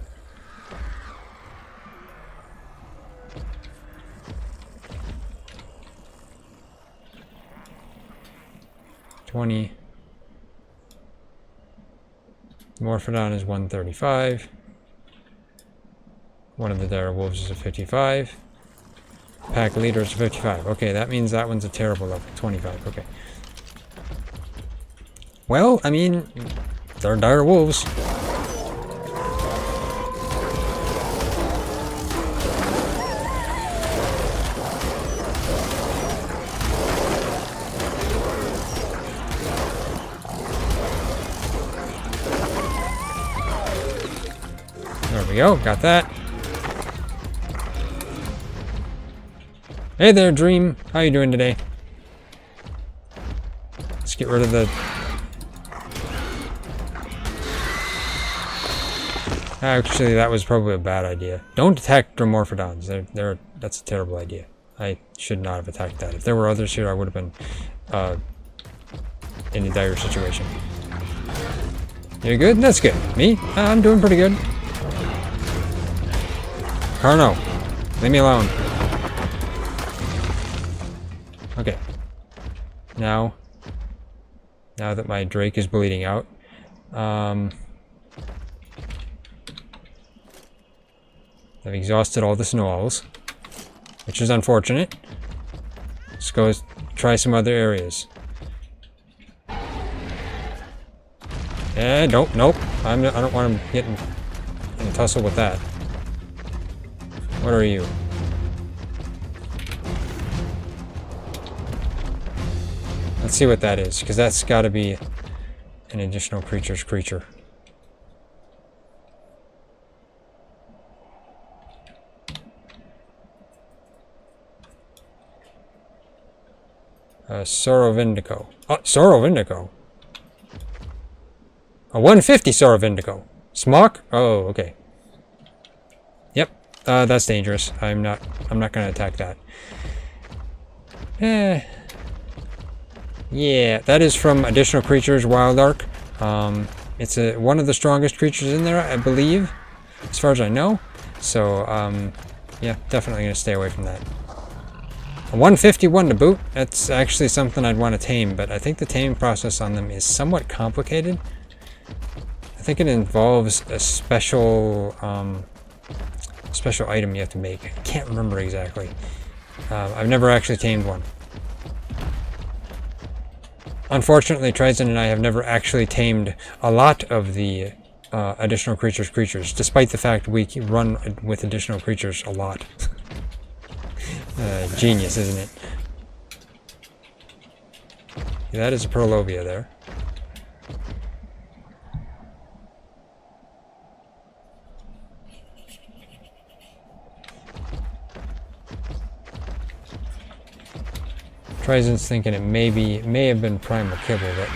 Morphodon is 135. One of the dire wolves is a 55. Pack leader is a 55. Okay, that means that one's a terrible level. 25. Okay. Well, I mean, they're dire wolves. There we go, got that. Hey there, Dream. How you doing today? Let's get rid of the... Actually, that was probably a bad idea. Don't attack Dromorphodons. That's a terrible idea. I should not have attacked that. If there were others here, I would have been in a dire situation. You good? That's good. Me? I'm doing pretty good. Carno, leave me alone. Okay. Now that my Drake is bleeding out, I've exhausted all the snow owls, which is unfortunate. Let's go try some other areas. Nope. I don't want him getting in a tussle with that. What are you? Let's see what that is, because that's got to be an additional creature's creature. Sorrow of Indigo. Oh, Sorrow of Indigo. A 150 Sorrow of Indigo. Smock? Oh, okay. Yep. That's dangerous. I'm not gonna attack that. Yeah, that is from Additional Creatures Wild Ark. It's one of the strongest creatures in there, I believe, as far as I know. So, yeah, definitely gonna stay away from that. A 151 to boot. That's actually something I'd want to tame, but I think the taming process on them is somewhat complicated. I think it involves a special item you have to make. I can't remember exactly. I've never actually tamed one. Unfortunately, Ryzen and I have never actually tamed a lot of the additional creatures, despite the fact we run with additional creatures a lot. Genius, isn't it? Yeah, that is a Perlovia there. Ryzen's thinking it may have been Primal Kibble, but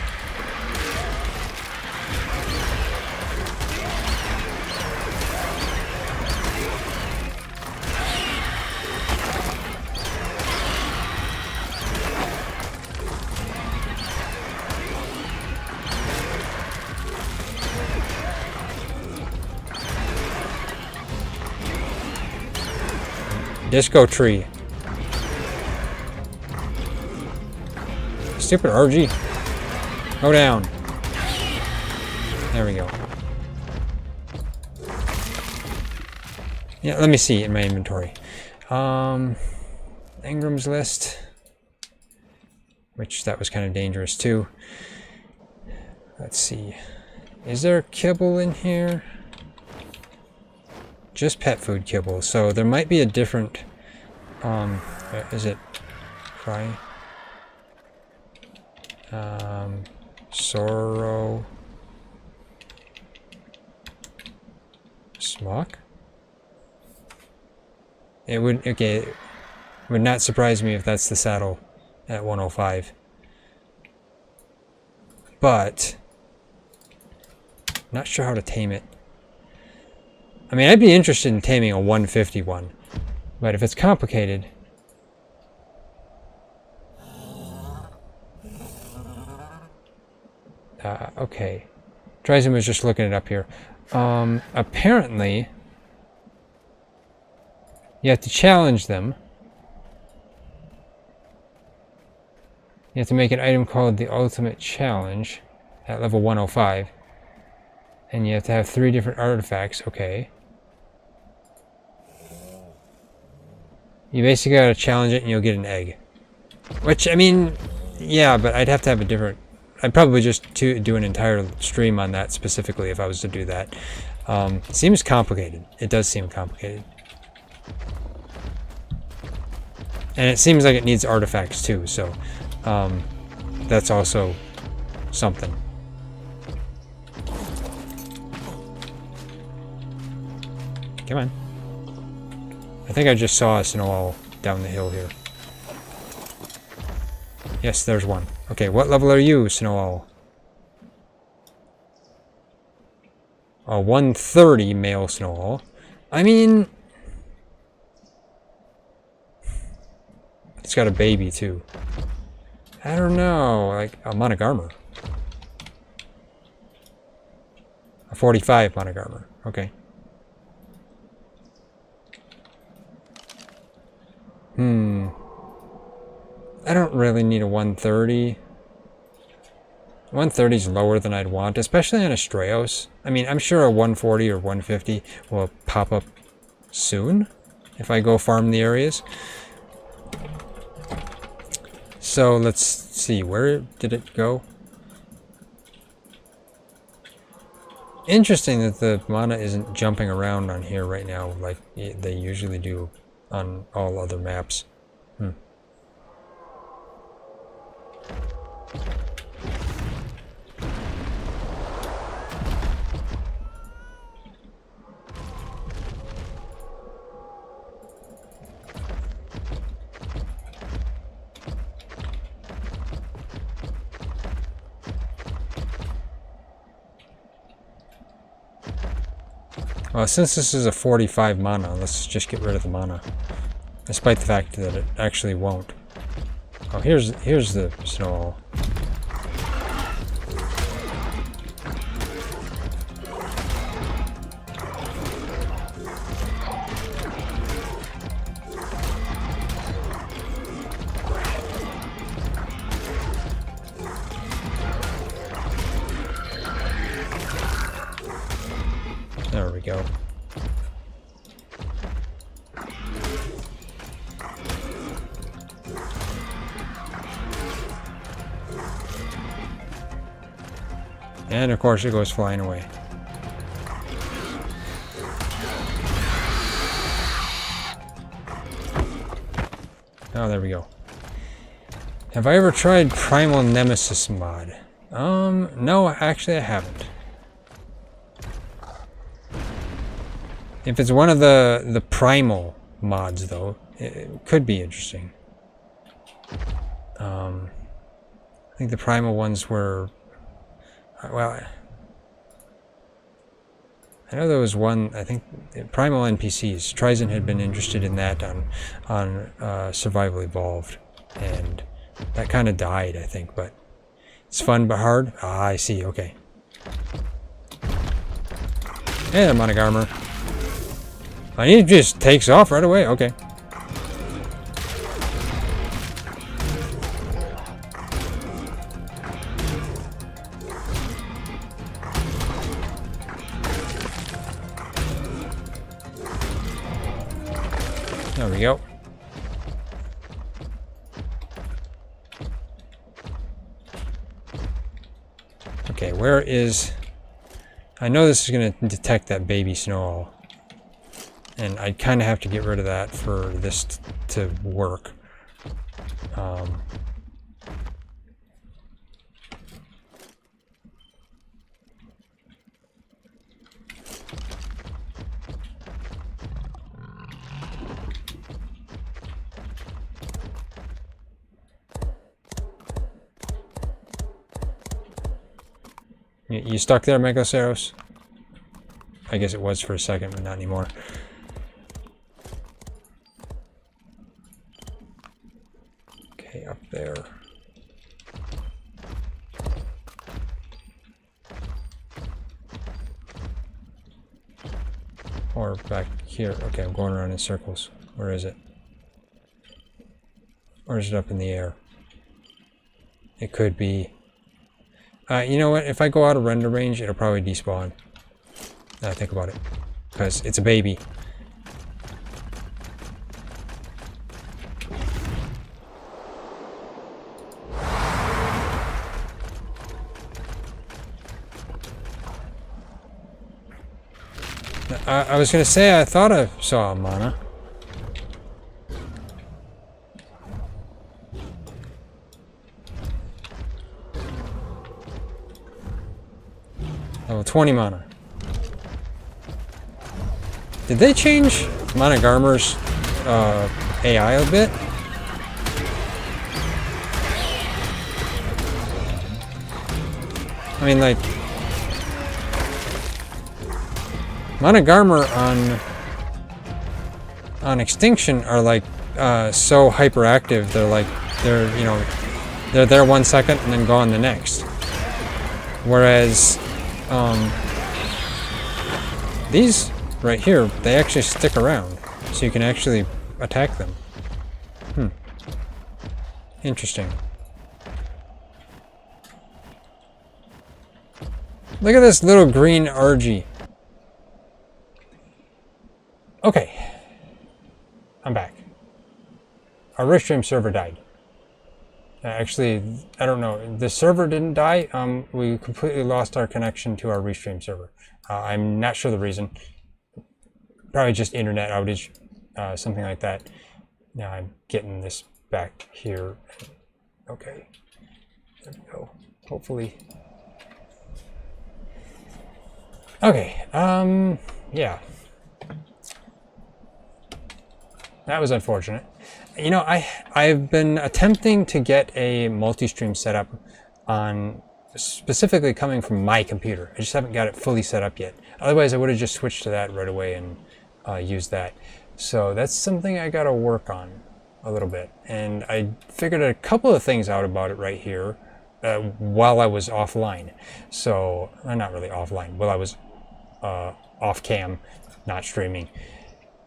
Disco Tree. Stupid RG. Go down. There we go. Yeah, let me see in my inventory. Engram's list. Which that was kind of dangerous too. Let's see. Is there kibble in here? Just pet food kibble. So there might be a different is it cry? Sorrow. Smock? It would, okay, it would not surprise me if that's the saddle at 105. But, not sure how to tame it. I mean, I'd be interested in taming a 151, but if it's complicated... okay. Ryzen was just looking it up here. Apparently, you have to challenge them. You have to make an item called the Ultimate Challenge at level 105. And you have to have 3 different artifacts. Okay. You basically gotta challenge it and you'll get an egg. Which, I mean, yeah, but I'd have to have a different... I'd probably just do an entire stream on that specifically if I was to do that. Seems complicated. It does seem complicated. And it seems like it needs artifacts too, so that's also something. Come on. I think I just saw a snow owl down the hill here. Yes, there's one. Okay, what level are you, snow owl? A 130 male snow owl. I mean... it's got a baby, too. I don't know, like a monogarmer. A 45 monogarmer, okay. I don't really need a 130. 130 is lower than I'd want, especially on Astraeos. I mean, I'm sure a 140 or 150 will pop up soon if I go farm the areas. So let's see, where did it go? Interesting that the mana isn't jumping around on here right now like they usually do on all other maps. Well, since this is a 45 mana, let's just get rid of the mana. Despite the fact that it actually won't. Oh, here's the snow. There we go. And of course it goes flying away. Oh, there we go. Have I ever tried Primal Nemesis mod? No, actually I haven't. If it's one of the primal mods, though, it could be interesting. I think the primal ones were, well, I know there was one, I think, primal NPCs. Trizon had been interested in that on Survival Evolved, and that kind of died, I think, but it's fun but hard. Ah, I see, okay. And I'm out of armor. And he just takes off right away. Okay. There we go. Okay, where is... I know this is going to detect that baby snow owl. And I kind of have to get rid of that for this to work. You stuck there, Megaceros? I guess it was for a second, but not anymore. Okay, up there. Or back here. Okay, I'm going around in circles. Where is it? Or is it up in the air? It could be. You know what? If I go out of render range, it'll probably despawn. Now think about it. Because it's a baby. I was going to say I thought I saw a mana. Level 20 mana. Did they change Mana Garmer's AI a bit? I mean, like, Mana Garmer on Extinction are like so hyperactive. They're like they're there 1 second and then gone the next. Whereas these right here, they actually stick around, so you can actually attack them. Interesting. Look at this little green RG. Okay, I'm back. Our Restream server died. Actually, I don't know. The server didn't die. We completely lost our connection to our Restream server. I'm not sure the reason. Probably just internet outage, something like that. Now I'm getting this back here. Okay, there we go. Hopefully. Okay, yeah. That was unfortunate. You know, I've been attempting to get a multi-stream setup on, specifically coming from my computer. I just haven't got it fully set up yet. Otherwise, I would have just switched to that right away and used that. So that's something I gotta work on a little bit. And I figured a couple of things out about it right here while I was offline. So, not really offline, while I was off cam, not streaming.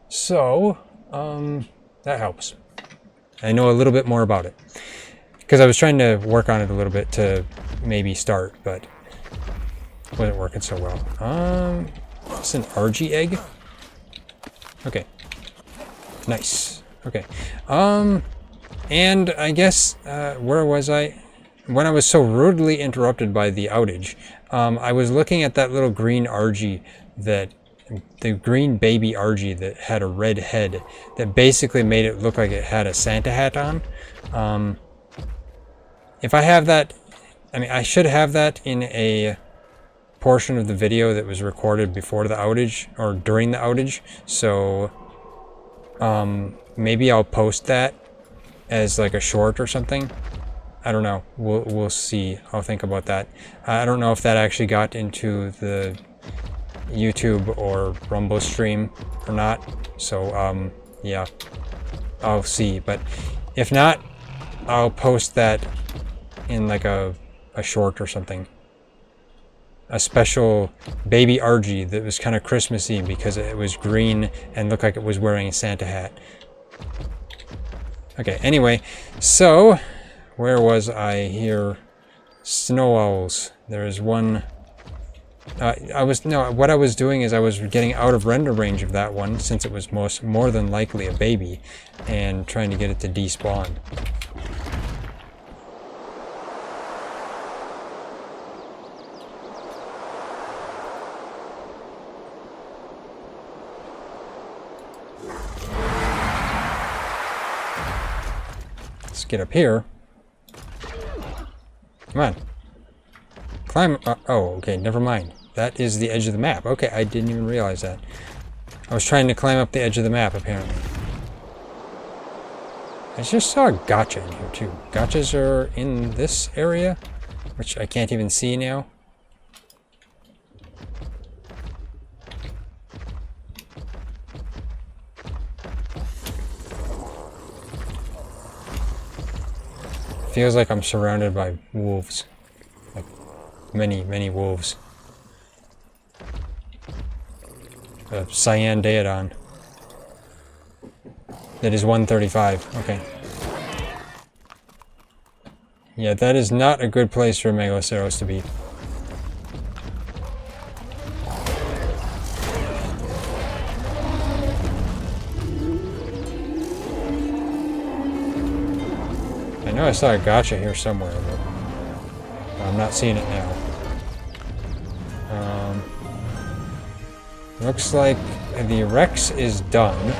So, that helps. I know a little bit more about it because I was trying to work on it a little bit to maybe start, but it wasn't working so well. It's an RG egg. Okay, nice. Okay, and I guess where was I when I was so rudely interrupted by the outage? I was looking at that little green RG, that the green baby RG that had a red head that basically made it look like it had a Santa hat on. If I have that, I mean, I should have that in a portion of the video that was recorded before the outage or during the outage. So maybe I'll post that as like a short or something. I don't know. We'll see. I'll think about that. I don't know if that actually got into the YouTube or Rumble stream or not. So yeah, I'll see. But if not, I'll post that in like a short or something. A special baby RG that was kind of Christmassy because it was green and looked like it was wearing a Santa hat. Okay, anyway, so where was I here? Snow owls. There is one. What I was doing is I was getting out of render range of that one since it was more than likely a baby, and trying to get it to despawn. Let's get up here. Come on. Climb. Oh, okay, never mind. That is the edge of the map. Okay, I didn't even realize that. I was trying to climb up the edge of the map, apparently. I just saw a gotcha in here, too. Gotchas are in this area, which I can't even see now. Feels like I'm surrounded by wolves. Like many, many wolves. A cyan Daedon. That is 135. Okay. Yeah, that is not a good place for Megaloceros to be. I know I saw a gotcha here somewhere, but I'm not seeing it now. Looks like the Rex is done.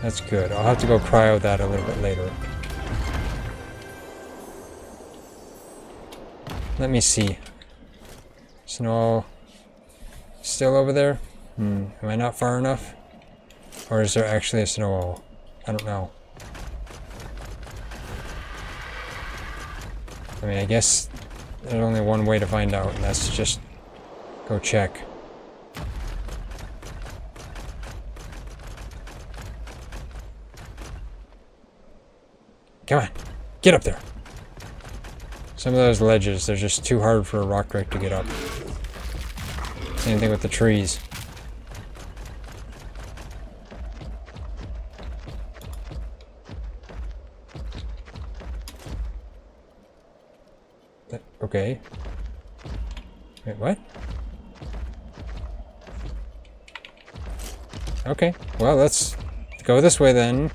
That's good. I'll have to go cryo that a little bit later. Let me see. Snow still over there? Am I not far enough? Or is there actually a snow owl? I don't know. I mean, I guess there's only one way to find out, and that's to just go check. Come on, get up there. Some of those ledges, they're just too hard for a rock drake to get up. Same thing with the trees. Okay. Wait, what? Okay, well, let's go this way then.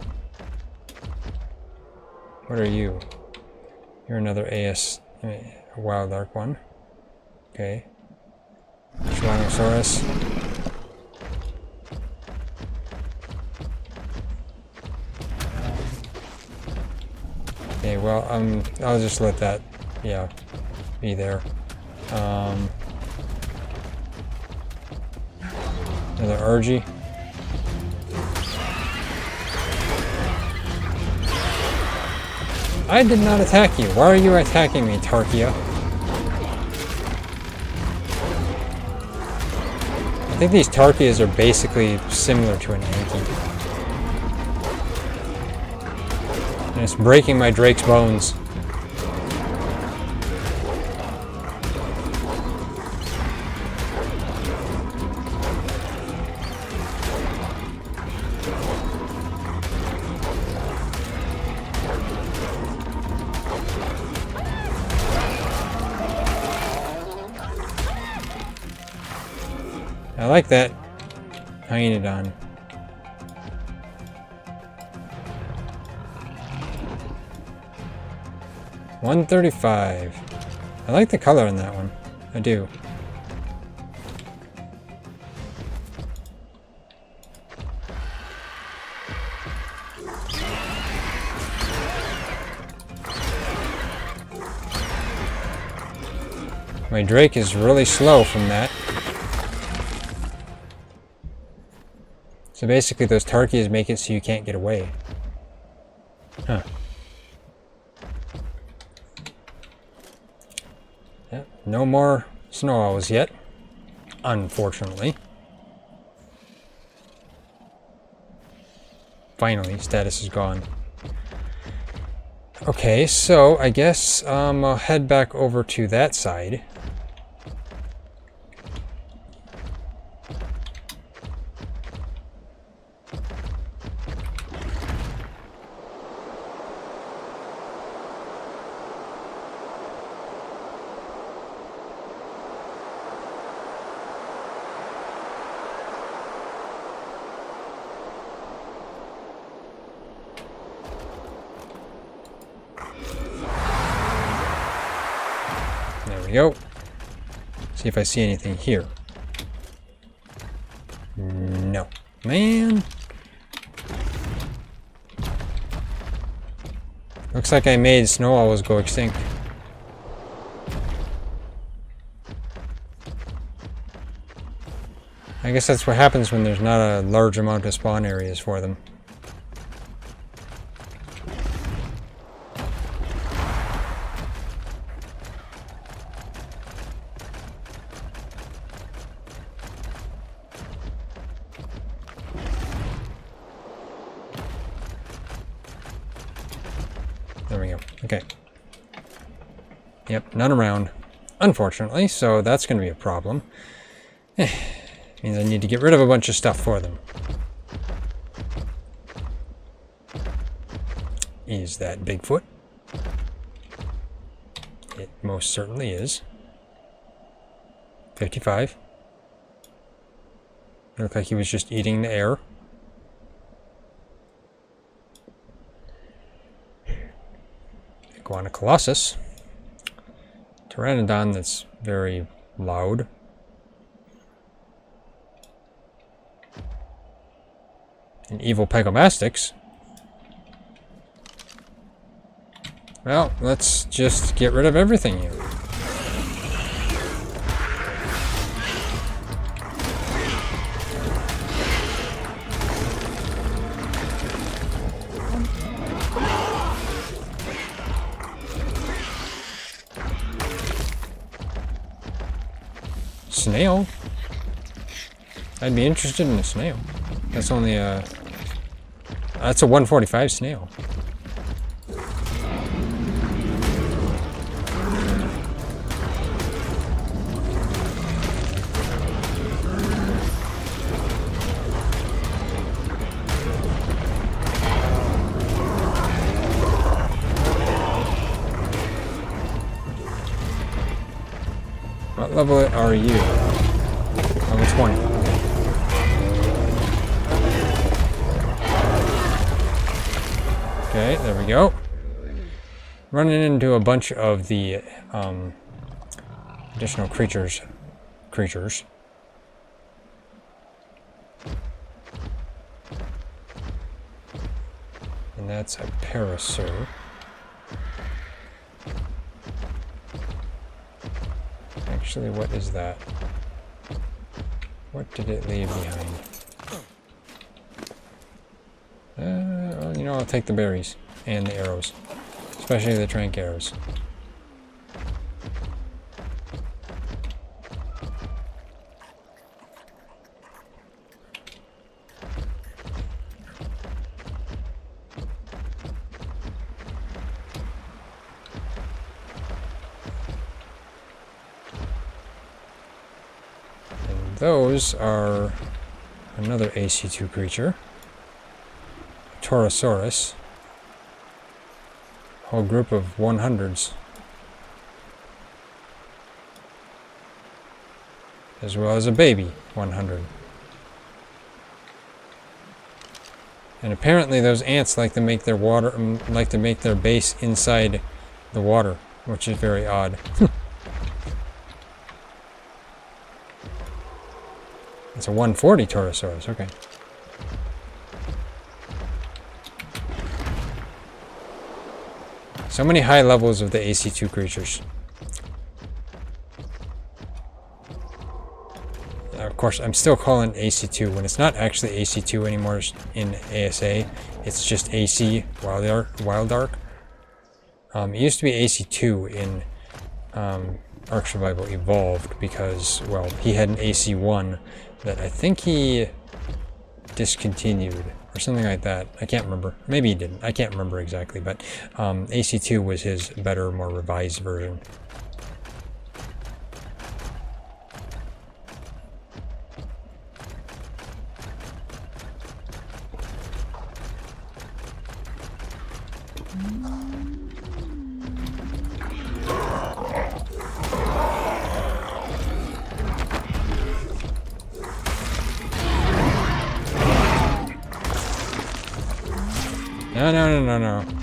What are you? You're another AS, a wild arc one. Okay. Tyrannosaurus. Okay, well, I'll just let that, yeah, be there. Another Urgy. I did not attack you. Why are you attacking me, Tarkia? I think these Tarkias are basically similar to an Anki. And it's breaking my Drake's bones. I like that Hyaenodon. $135. I like the color in that one. I do. My Drake is really slow from that. So basically those Tarkias make it so you can't get away. Huh. Yeah, no more snow owls yet, unfortunately. Finally, status is gone. Okay, so I guess I'll head back over to that side. There we go. See if I see anything here. No. Man. Looks like I made snow owls go extinct. I guess that's what happens when there's not a large amount of spawn areas for them. There we go. Okay. Yep, none around, unfortunately, so that's going to be a problem. Means I need to get rid of a bunch of stuff for them. Is that Bigfoot? It most certainly is. 55. Looked like he was just eating the air. Iguana Colossus. Pteranodon that's very loud. And evil Pegomastix. Well, let's just get rid of everything here. Snail? I'd be interested in a snail. That's only a... That's a 145 snail. What level are you? Level 20. Okay, there we go. running into a bunch of the additional creatures. And that's a parasaur. Actually, what is that? What did it leave behind? Well, you know, I'll take the berries and the arrows. Especially the trank arrows. Those are another AC2 creature, Torosaurus, a whole group of 100s, as well as a baby 100. And apparently those ants like to make their base inside the water, which is very odd. It's a 140 Torosaurus, okay. So many high levels of the AC2 creatures. Of course, I'm still calling it AC2 when it's not actually AC2 anymore in ASA. It's just AC Wild Ark. It used to be AC2 in ARK Survival Evolved because, well, he had an AC1 that I think he discontinued or something like that. I can't remember. Maybe he didn't. I can't remember exactly, but AC2 was his better, more revised version.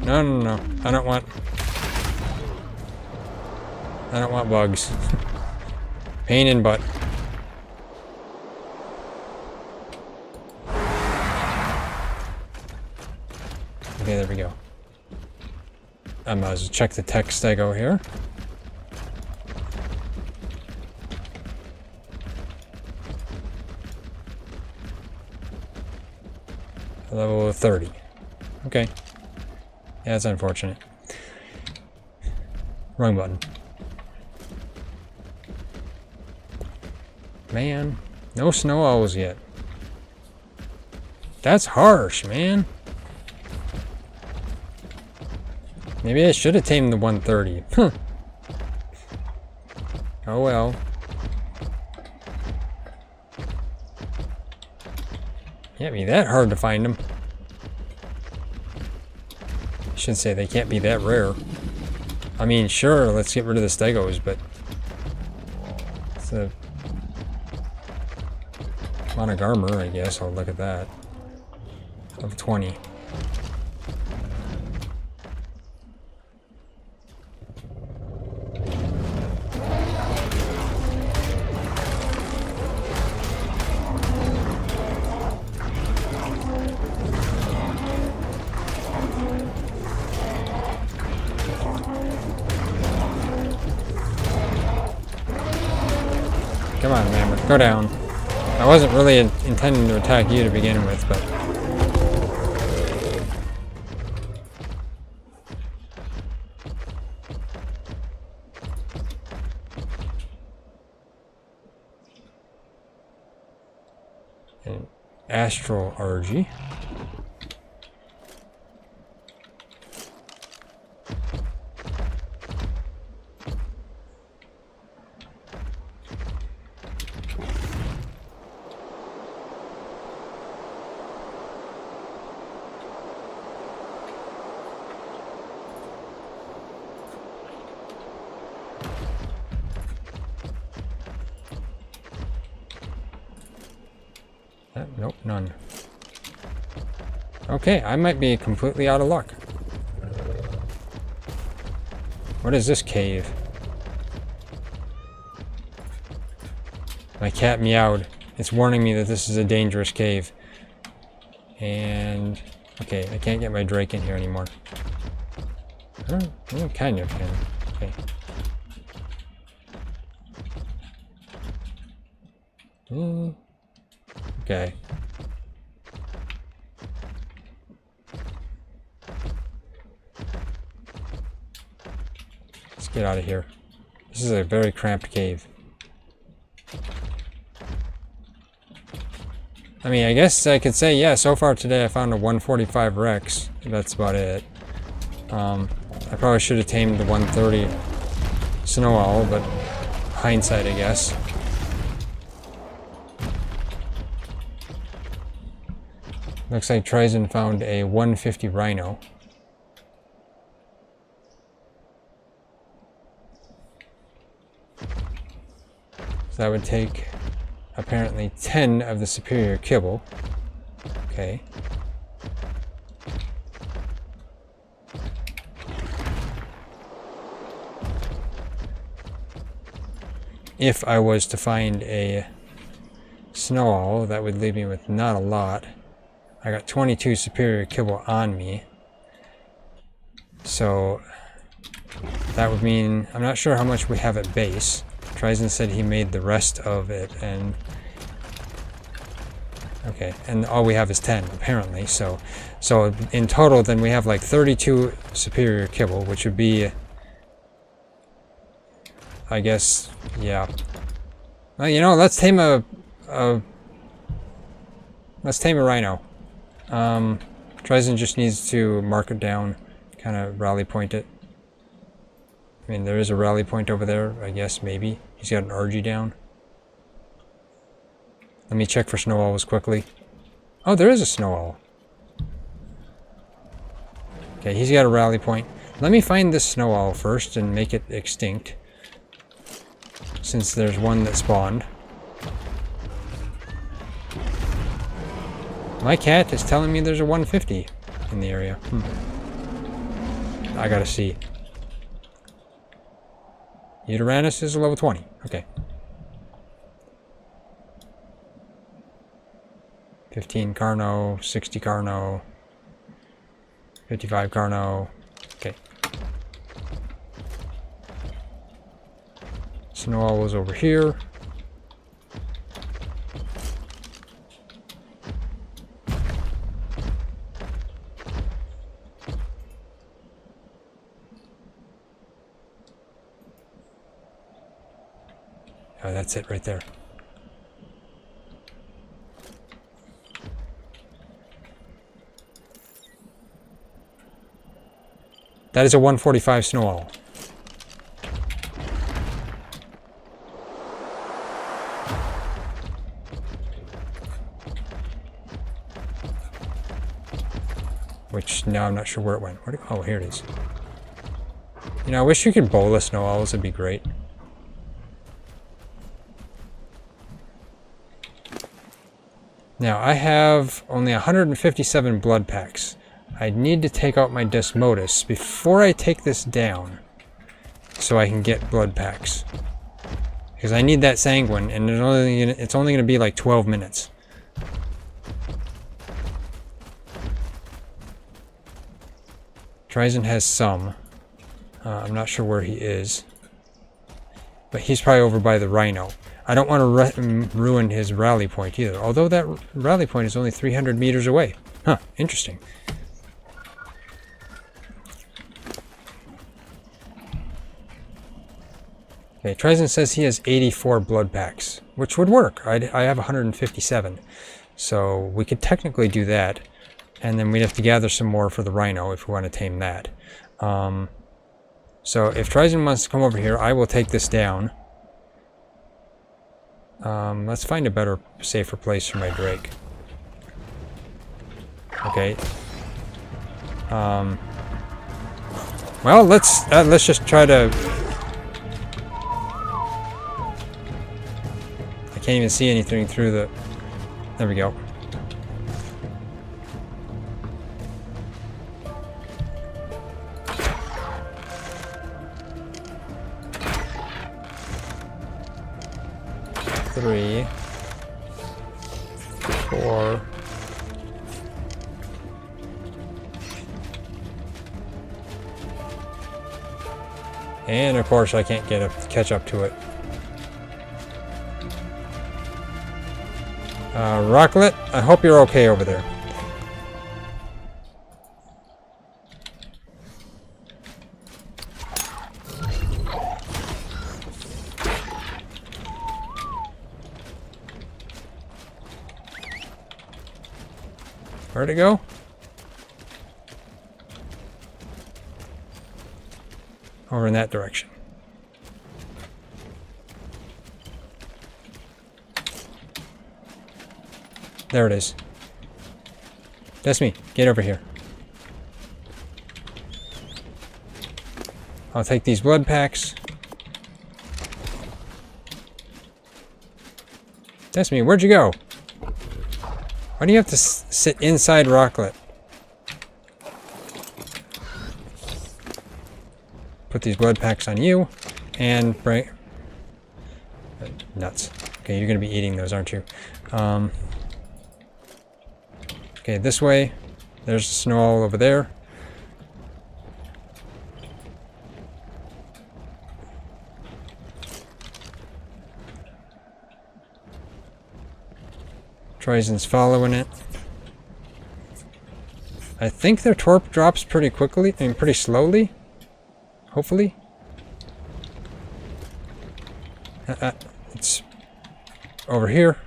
No. I don't want bugs. Pain in butt. Okay, there we go. I might as well check the tech stego here. Level 30. Okay. Yeah, that's unfortunate. Wrong button. Man, no snow owls yet. That's harsh, man. Maybe I should have tamed the 130. Huh. Oh well. Can't be that hard to find them. I should say they can't be that rare. I mean, sure, let's get rid of the stegos, but it's a amount of armor, I guess. I'll look at that. Of 20. Come on, Mammoth, go down. I wasn't really intending to attack you to begin with, but... An astral RG. Nope, none. Okay, I might be completely out of luck. What is this cave? My cat meowed. It's warning me that this is a dangerous cave. And... okay, I can't get my Drake in here anymore. Oh, kind of can. Okay. Okay. Let's get out of here. This is a very cramped cave. I mean, I guess I could say, yeah, so far today I found a 145 Rex. That's about it. I probably should have tamed the 130 Snow Owl, but hindsight, I guess. Looks like Tryzen found a 150 Rhino. So that would take apparently 10 of the superior kibble. Okay. If I was to find a Snow Owl, that would leave me with not a lot. I got 22 superior kibble on me. So that would mean, I'm not sure how much we have at base. Tryzen said he made the rest of it, and okay, and all we have is 10 apparently. So in total, then we have like 32 superior kibble, which would be, I guess, yeah. Well, you know, let's tame a rhino. Tryzen just needs to mark it down, kind of rally point it. I mean, there is a rally point over there, I guess, maybe. He's got an RG down. Let me check for Snow Owls quickly. Oh, there is a Snow Owl. Okay, he's got a rally point. Let me find this Snow Owl first and make it extinct, since there's one that spawned. My cat is telling me there's a 150 in the area. I gotta see. Uranus is a level 20. Okay. 15 Carno, 60 Carno, 55 Carno. Okay. Snow Owl was over here. Oh, that's it right there. That is a 145 Snow Owl. Which now I'm not sure where it went. Oh, here it is. You know, I wish you could bowl the Snow Owls. It'd be great. Now, I have only 157 blood packs. I need to take out my Desmodus before I take this down so I can get blood packs. Because I need that Sanguine, and it's only going to be like 12 minutes. Tryzen has some. I'm not sure where he is. But he's probably over by the Rhino. I don't want to ruin his rally point either, although that rally point is only 300 meters away. Huh, interesting. Okay, Tryzen says he has 84 blood packs, which would work. I have 157, so we could technically do that, and then we'd have to gather some more for the Rhino if we want to tame that. So if Tryzen wants to come over here, I will take this down. Let's find a better, safer place for my Drake. Okay. Well, let's just try to. I can't even see anything through the. There we go. 3, 4. And of course I can't catch up to it. Rocklet, I hope you're okay over there. Where'd it go? Over in that direction. There it is. That's me. Get over here. I'll take these blood packs. That's me. Where'd you go? Why do you have to sit inside Rocklet? Put these blood packs on you, and bring... nuts. Okay, you're gonna be eating those, aren't you? Okay, this way. There's the snow all over there. Ryzen's following it. I think their torp drops pretty quickly, and pretty slowly. Hopefully. It's over here.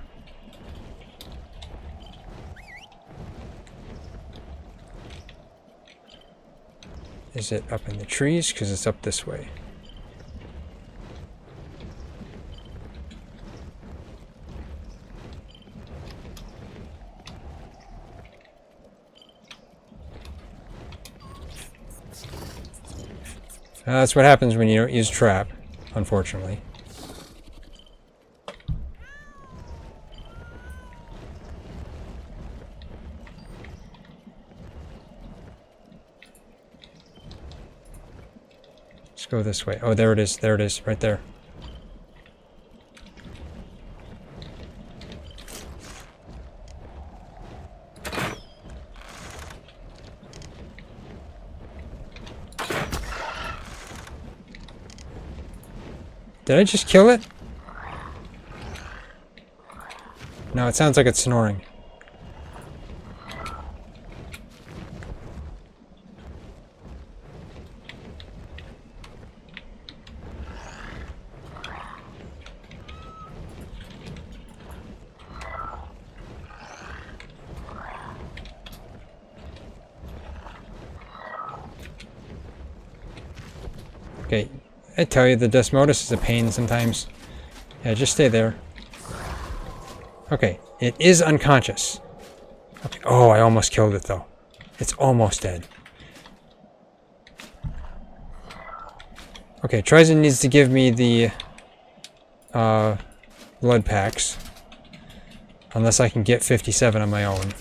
Is it up in the trees? Because it's up this way. That's what happens when you don't use trap, unfortunately. Let's go this way. Oh, there it is. There it is. Right there. Did I just kill it? No, it sounds like it's snoring. Okay. I tell you, the Desmodus is a pain sometimes. Yeah, just stay there. Okay, it is unconscious. Okay. Oh, I almost killed it though. It's almost dead. Okay, Ryzen needs to give me the blood packs. Unless I can get 57 on my own.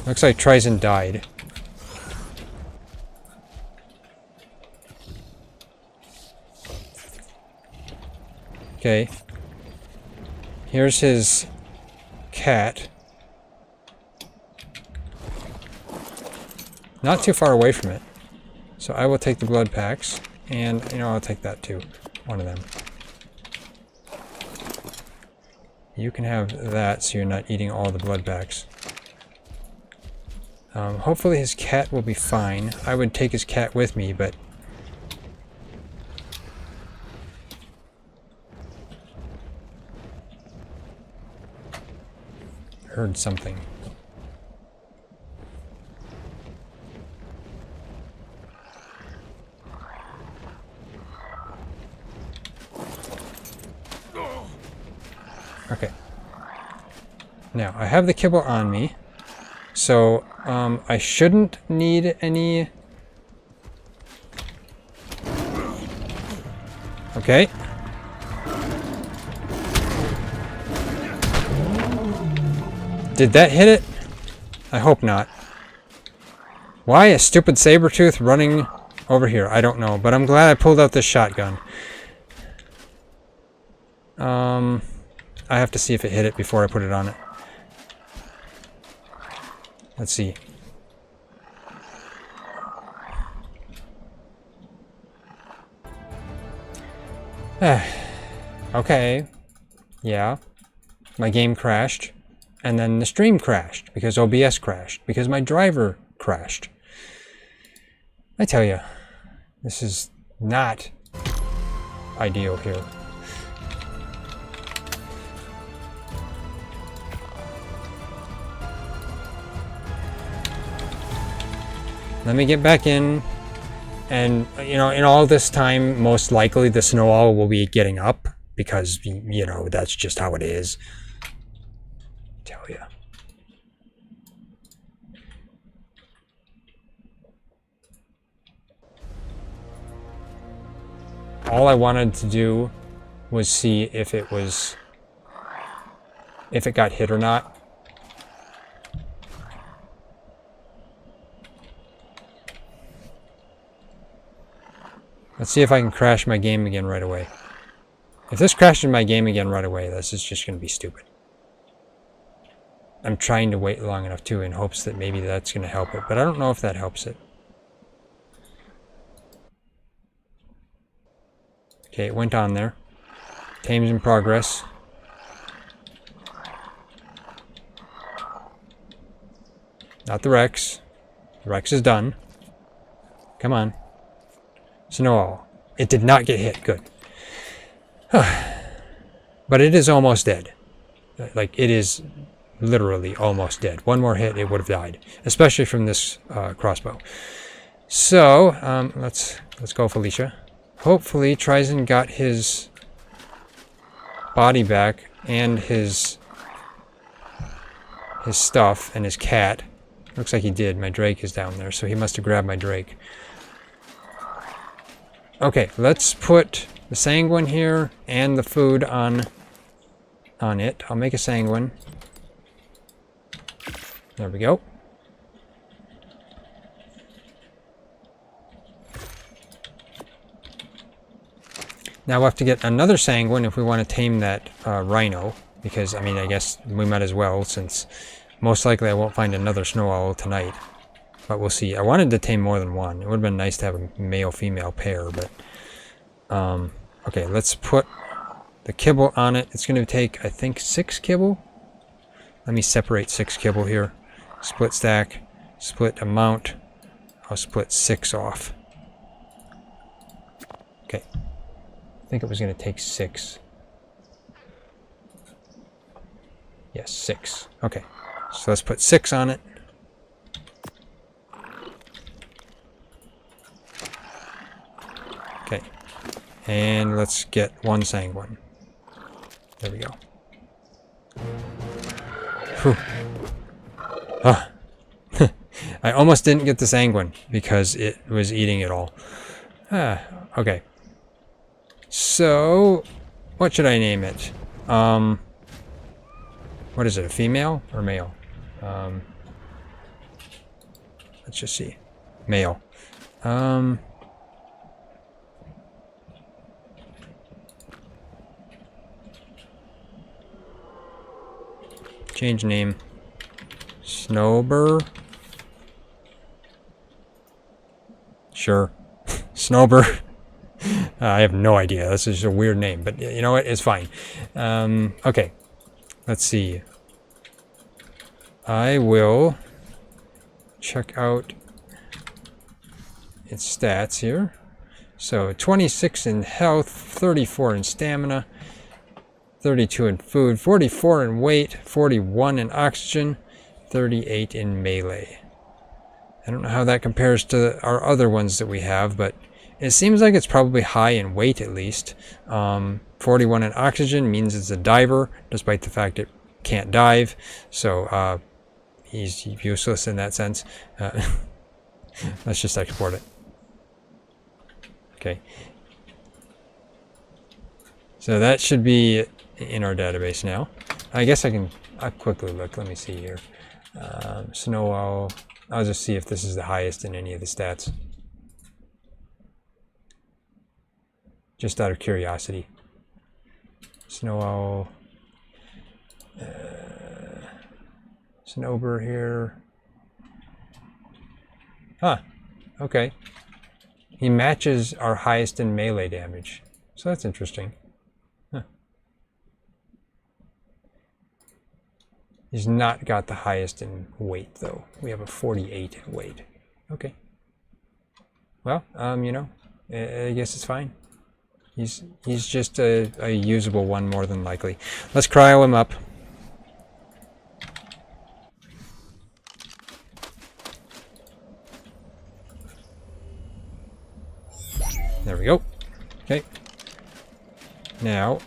Looks like Ryzen died. Okay, here's his cat. Not too far away from it. So I will take the blood packs, and, you know, I'll take that too. One of them. You can have that so you're not eating all the blood packs. Hopefully his cat will be fine. I would take his cat with me, but... heard something. Okay. Now, I have the kibble on me, so I shouldn't need any... Okay. Did that hit it? I hope not. Why a stupid saber-tooth running over here? I don't know, but I'm glad I pulled out this shotgun. I have to see if it hit it before I put it on it. Let's see. Okay. Yeah. My game crashed. And then the stream crashed because OBS crashed. Because my driver crashed. I tell you, this is not ideal here. Let me get back in, and you know, in all this time, most likely the snow owl will be getting up because, you know, that's just how it is. Tell ya. All I wanted to do was see if it got hit or not. Let's see if I can crash my game again right away. If this crashes my game again right away, this is just going to be stupid. I'm trying to wait long enough too in hopes that maybe that's going to help it, but I don't know if that helps it. Okay, it went on there. Tame's in progress. Not the Rex. The Rex is done. Come on. Snow owl. It did not get hit. Good. But it is almost dead. Like, it is literally almost dead. One more hit, it would have died. Especially from this crossbow. So, let's go, Felicia. Hopefully, Tryzen got his body back and his stuff and his cat. Looks like he did. My Drake is down there, so he must have grabbed my Drake. Okay, let's put the sanguine here and the food on it. I'll make a sanguine. There we go. Now we'll have to get another sanguine if we want to tame that rhino, because, I mean, I guess we might as well, since most likely I won't find another snow owl tonight. But we'll see. I wanted to tame more than one. It would have been nice to have a male-female pair, but... okay, let's put the kibble on it. It's going to take, I think, 6 kibble. Let me separate 6 kibble here. Split stack, split amount. I'll split 6 off. Okay. I think it was going to take 6. Yes, 6. Okay. So let's put 6 on it. Okay. And let's get 1 sanguine. There we go. Whew. Ah. I almost didn't get the sanguine because it was eating it all. Okay. So, what should I name it? What is it, a female or male? Let's just see. Male. Change name. Snowbird. Sure. Snowbird. I have no idea. This is a weird name, but you know what? It's fine. Okay. Let's see. I will check out its stats here. So 26 in health, 34 in stamina, 32 in food, 44 in weight, 41 in oxygen, 38 in melee. I don't know how that compares to our other ones that we have, but it seems like it's probably high in weight at least. 41 in oxygen means it's a diver, despite the fact it can't dive. So he's useless in that sense. Let's just export it. Okay. So that should be in our database now. I guess I'll quickly look. Let me see here. Snow owl. I'll just see if this is the highest in any of the stats. Just out of curiosity. Snow Owl. Snowbird here. Huh. Okay. He matches our highest in melee damage. So that's interesting. Huh. He's not got the highest in weight, though. We have a 48 in weight. Okay. Well, you know, I guess it's fine. He's just a usable one more than likely. Let's cryo him up. There we go. Okay. Now,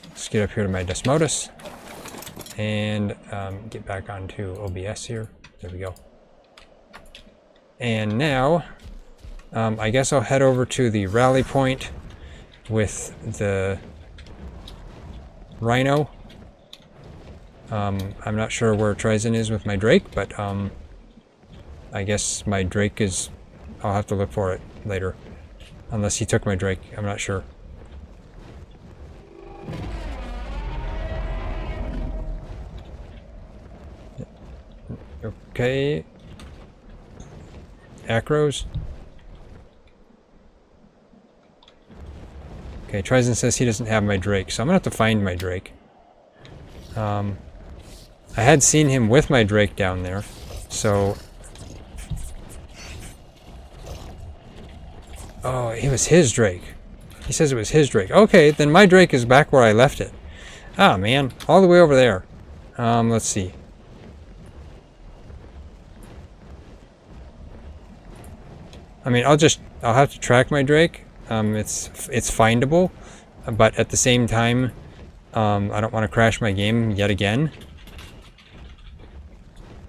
let's get up here to my Desmodus and get back onto OBS here. There we go. And now, I guess I'll head over to the rally point with the Rhino. I'm not sure where Ryzen is with my Drake, but I guess my Drake is... I'll have to look for it later. Unless he took my Drake, I'm not sure. Okay. Acros. Okay, Ryzen says he doesn't have my Drake, so I'm gonna have to find my Drake. I had seen him with my Drake down there, so... Oh, it was his Drake. He says it was his Drake. Okay, then my Drake is back where I left it. Ah, man. All the way over there. Let's see. I mean, I'll have to track my Drake. It's findable, but at the same time, I don't want to crash my game yet again.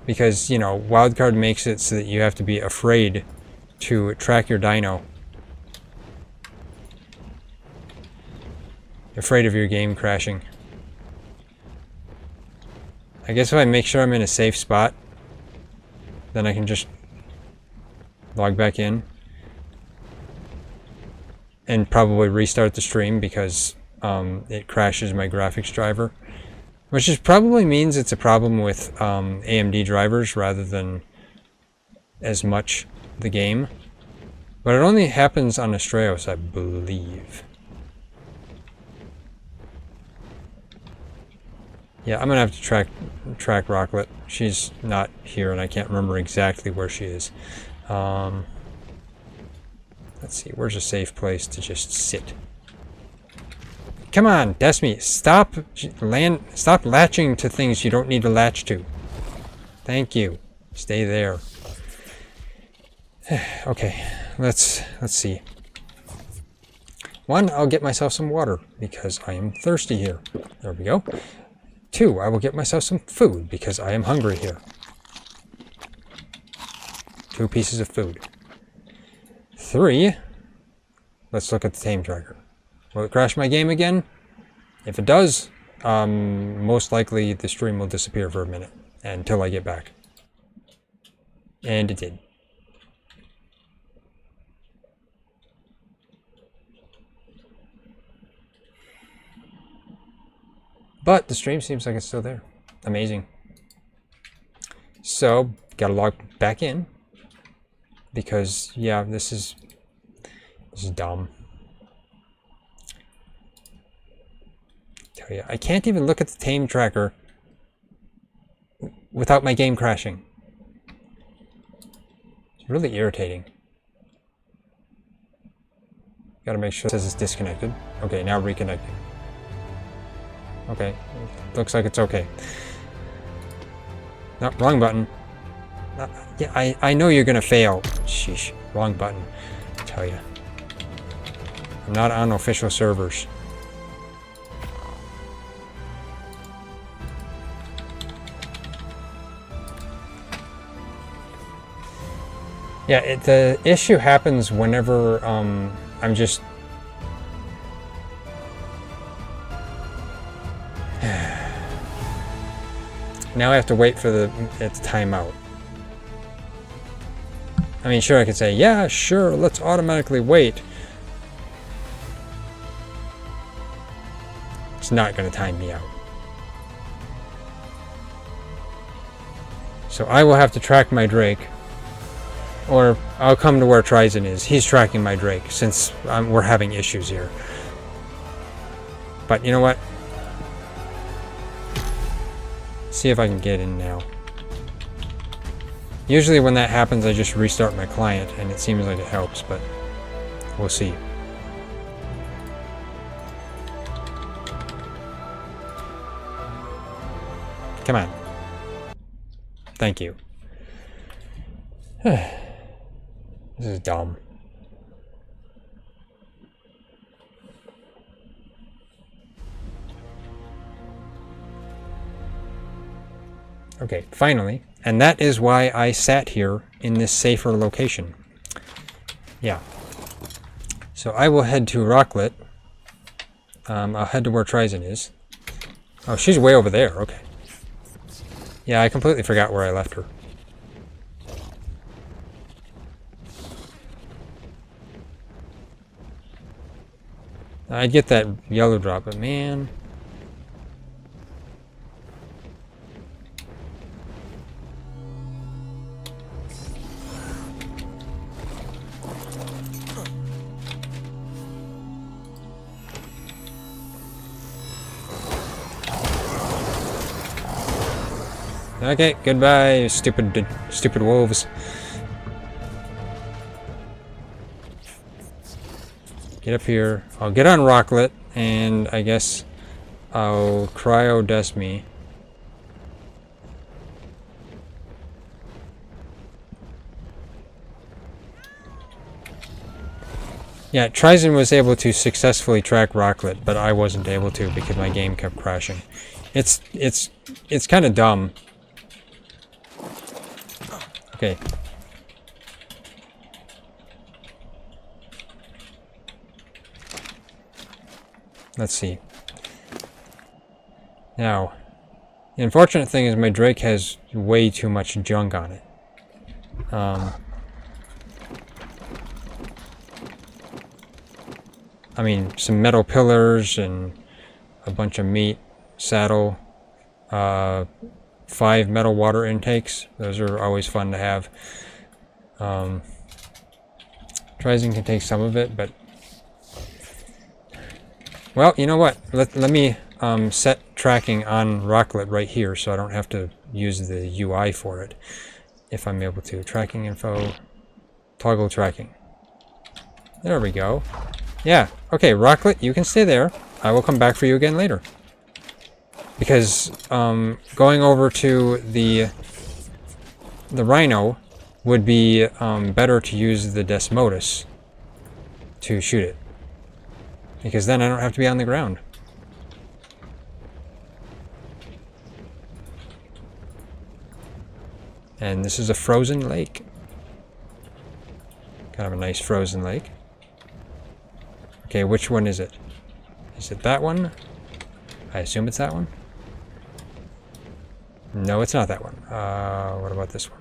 Because, you know, Wildcard makes it so that you have to be afraid to track your dino. Afraid of your game crashing. I guess if I make sure I'm in a safe spot, then I can just log back in and probably restart the stream because it crashes my graphics driver, which just probably means it's a problem with AMD drivers rather than as much the game. But it only happens on Astraeos, I believe. Yeah, I'm gonna have to track Rocklet. She's not here, and I can't remember exactly where she is. Let's see, where's a safe place to just sit? Come on, Desmi, stop latching to things you don't need to latch to. Thank you. Stay there. Okay, let's see. One, I'll get myself some water because I am thirsty here. There we go. Two, I will get myself some food because I am hungry here. 2 pieces of food. 3, let's look at the tame tracker. Will it crash my game again? If it does, most likely the stream will disappear for a minute until I get back. And it did. But the stream seems like it's still there. Amazing. So, gotta log back in. Because, yeah, this is dumb. Tell you, I can't even look at the tame tracker without my game crashing. It's really irritating. Gotta make sure it says it's disconnected. Okay, now reconnecting. Okay, looks like it's okay. No, wrong button. Yeah, I know you're gonna fail. Sheesh, wrong button. I tell you. I'm not on official servers. Yeah, the issue happens whenever I'm just... Now I have to wait for its timeout. I mean, sure, I could say, yeah, sure, let's automatically wait. It's not going to time me out. So I will have to track my Drake. Or I'll come to where Ryzen is. He's tracking my Drake since we're having issues here. But you know what? See if I can get in now. Usually when that happens, I just restart my client, and it seems like it helps, but we'll see. Come on. Thank you. This is dumb. Okay, finally. And that is why I sat here in this safer location. Yeah. So I will head to Rocklet. I'll head to where Ryzen is. Oh, she's way over there. Okay. Yeah, I completely forgot where I left her. I'd get that yellow drop, but man... Okay, goodbye, stupid wolves. Get up here. I'll get on Rocklet, and I guess I'll cryo-dust me. Yeah, Ryzen was able to successfully track Rocklet, but I wasn't able to because my game kept crashing. It's kind of dumb. Okay. Let's see. Now, the unfortunate thing is my Drake has way too much junk on it. I mean, some metal pillars and a bunch of meat, saddle, 5 metal water intakes. Those are always fun to have. Ryzen can take some of it, but... Well, you know what? Let me set tracking on Rocklet right here so I don't have to use the UI for it. If I'm able to. Tracking info. Toggle tracking. There we go. Yeah. Okay, Rocklet, you can stay there. I will come back for you again later. Because going over to the Rhino would be better to use the Desmodus to shoot it. Because then I don't have to be on the ground. And this is a frozen lake. Kind of a nice frozen lake. Okay, which one is it? Is it that one? I assume it's that one. No, it's not that one. What about this one?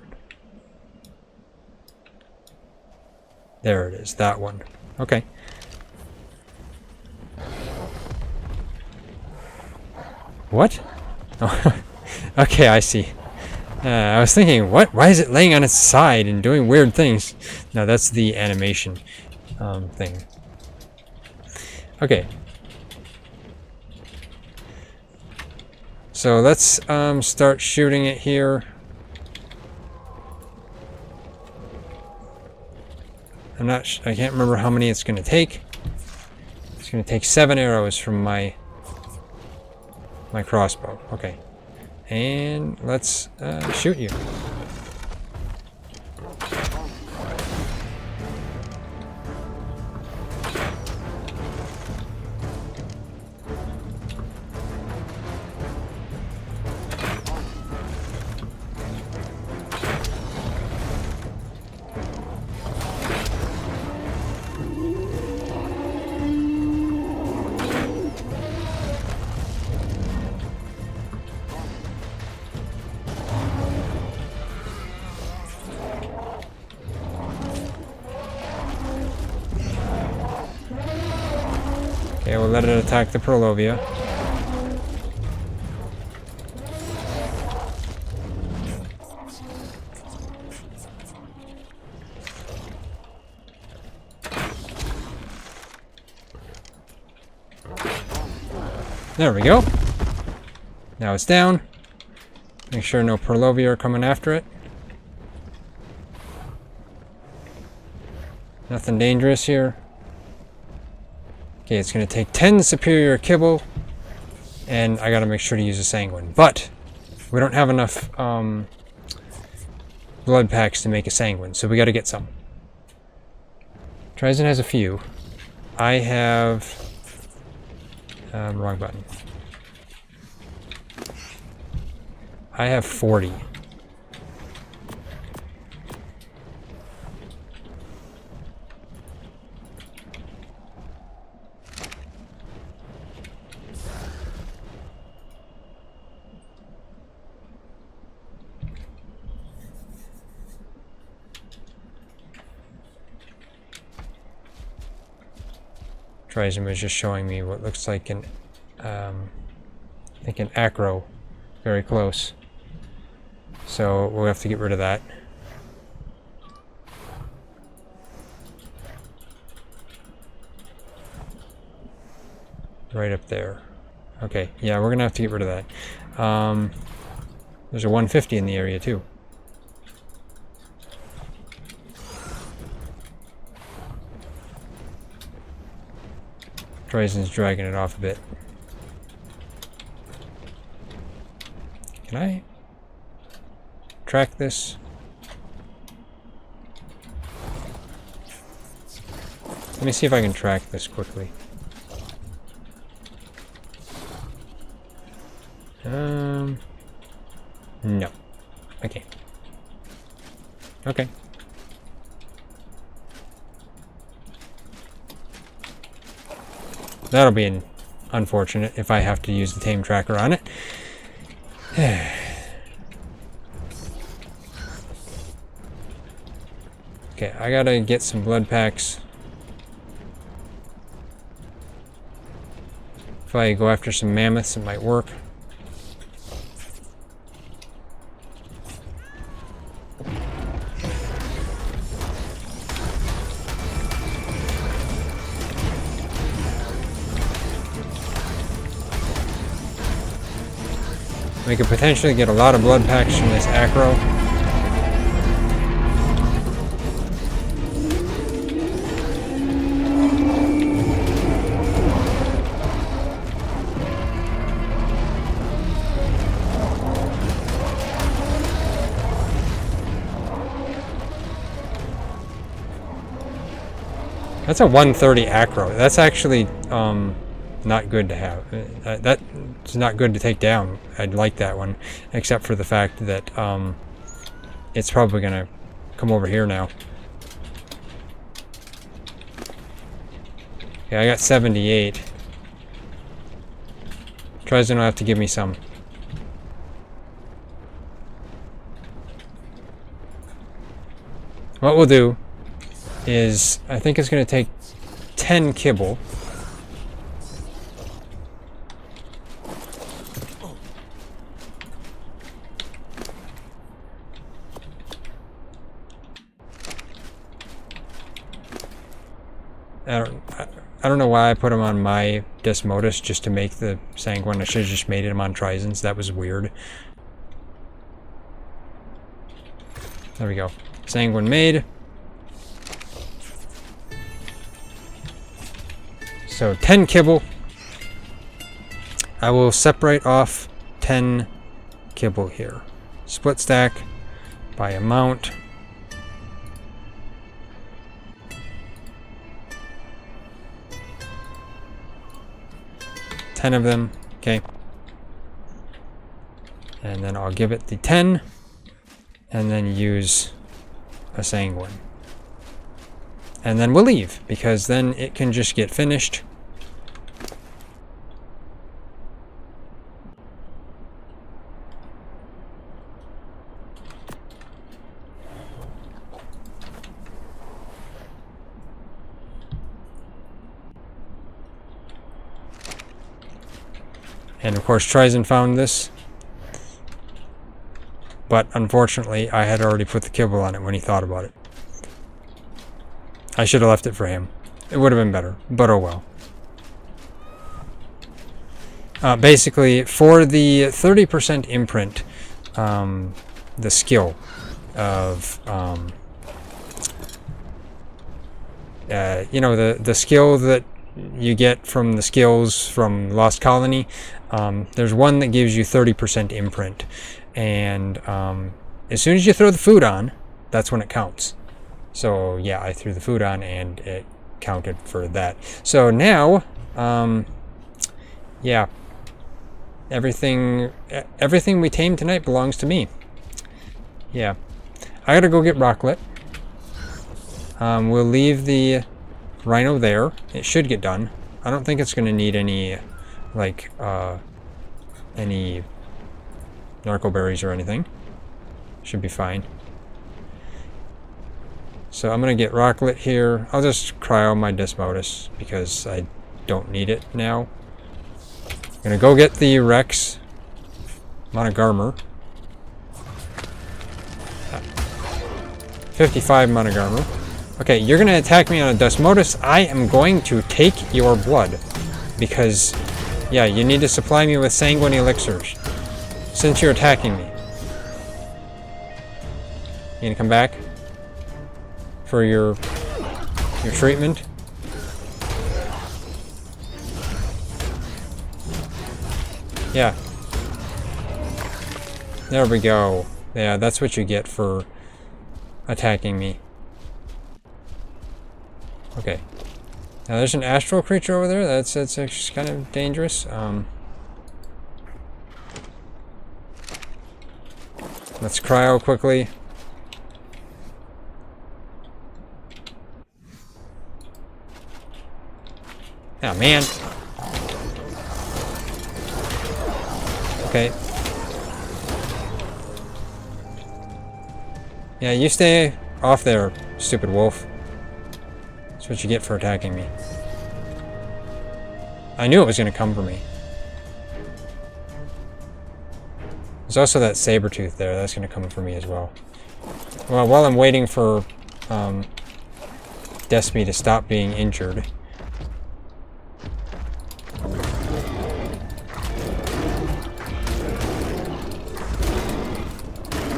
There it is, that one. Okay. What? Oh, okay, I see. I was thinking, what? Why is it laying on its side and doing weird things? No, that's the animation thing. Okay. So let's start shooting it here. I can't remember how many it's going to take. It's going to take 7 arrows from my crossbow. Okay. And let's shoot you. Okay, we'll let it attack the Prolovia. There we go. Now it's down. Make sure no Purlovia are coming after it. Nothing dangerous here. Okay, it's going to take 10 superior kibble. And I got to make sure to use a sanguine. But we don't have enough blood packs to make a sanguine, so we got to get some. Ryzen has a few. I have... wrong button. I have 40. Ryzen was just showing me what looks like an, I think an acro, very close. So we'll have to get rid of that. Right up there. Okay, yeah, we're gonna have to get rid of that. There's a 150 in the area too. Ryzen's dragging it off a bit. Can I track this? Let me see if I can track this quickly. No. I can't. Okay. That'll be unfortunate if I have to use the tame tracker on it. Okay, I gotta get some blood packs. If I go after some mammoths, it might work. We could potentially get a lot of blood packs from this acro. That's a 130 acro. That's actually not good to have. That's not good to take down. I'd like that one, except for the fact that it's probably gonna come over here now. Yeah, I got 78. Ryzen will have to give me some. What we'll do is, I think it's gonna take 10 kibble. I don't know why I put them on my Desmodus just to make the sanguine. I should have just made them on Ryzen's. That was weird. There we go. Sanguine made. So 10 kibble. I will separate off 10 kibble here. Split stack by amount. Ten of them, okay. And then I'll give it the 10 and then use a sanguine. And then we'll leave because then it can just get finished. And of course Ryzen found this, but unfortunately I had already put the kibble on it when he thought about it. I should have left it for him. It would have been better, but oh well. Basically, for the 30% imprint, the skill of, you know, the skill that you get from the skills from Lost Colony, there's one that gives you 30% imprint. And as soon as you throw the food on, that's when it counts. So yeah, I threw the food on and it counted for that. So now, yeah, everything we tamed tonight belongs to me. Yeah, I gotta go get Rocklet. We'll leave the Rhino there. It should get done. I don't think it's gonna need any, like, any narco berries or anything. Should be fine. So I'm gonna get Rocklet here. I'll just cryo my Desmodus because I don't need it now. I'm gonna go get the Rex Monogarmer. 55 Monogarmer. Okay, you're gonna attack me on a Desmodus. I am going to take your blood because, yeah, you need to supply me with sanguine elixirs since you're attacking me. You gonna come back for your treatment? Yeah. There we go. Yeah, that's what you get for attacking me. Okay. Now there's an astral creature over there. That's actually kind of dangerous. Let's cryo quickly. Oh man. Okay. Yeah, you stay off there, stupid wolf. That's what you get for attacking me. I knew it was going to come for me. There's also that saber tooth there. That's going to come for me as well. Well, while I'm waiting for Despy to stop being injured.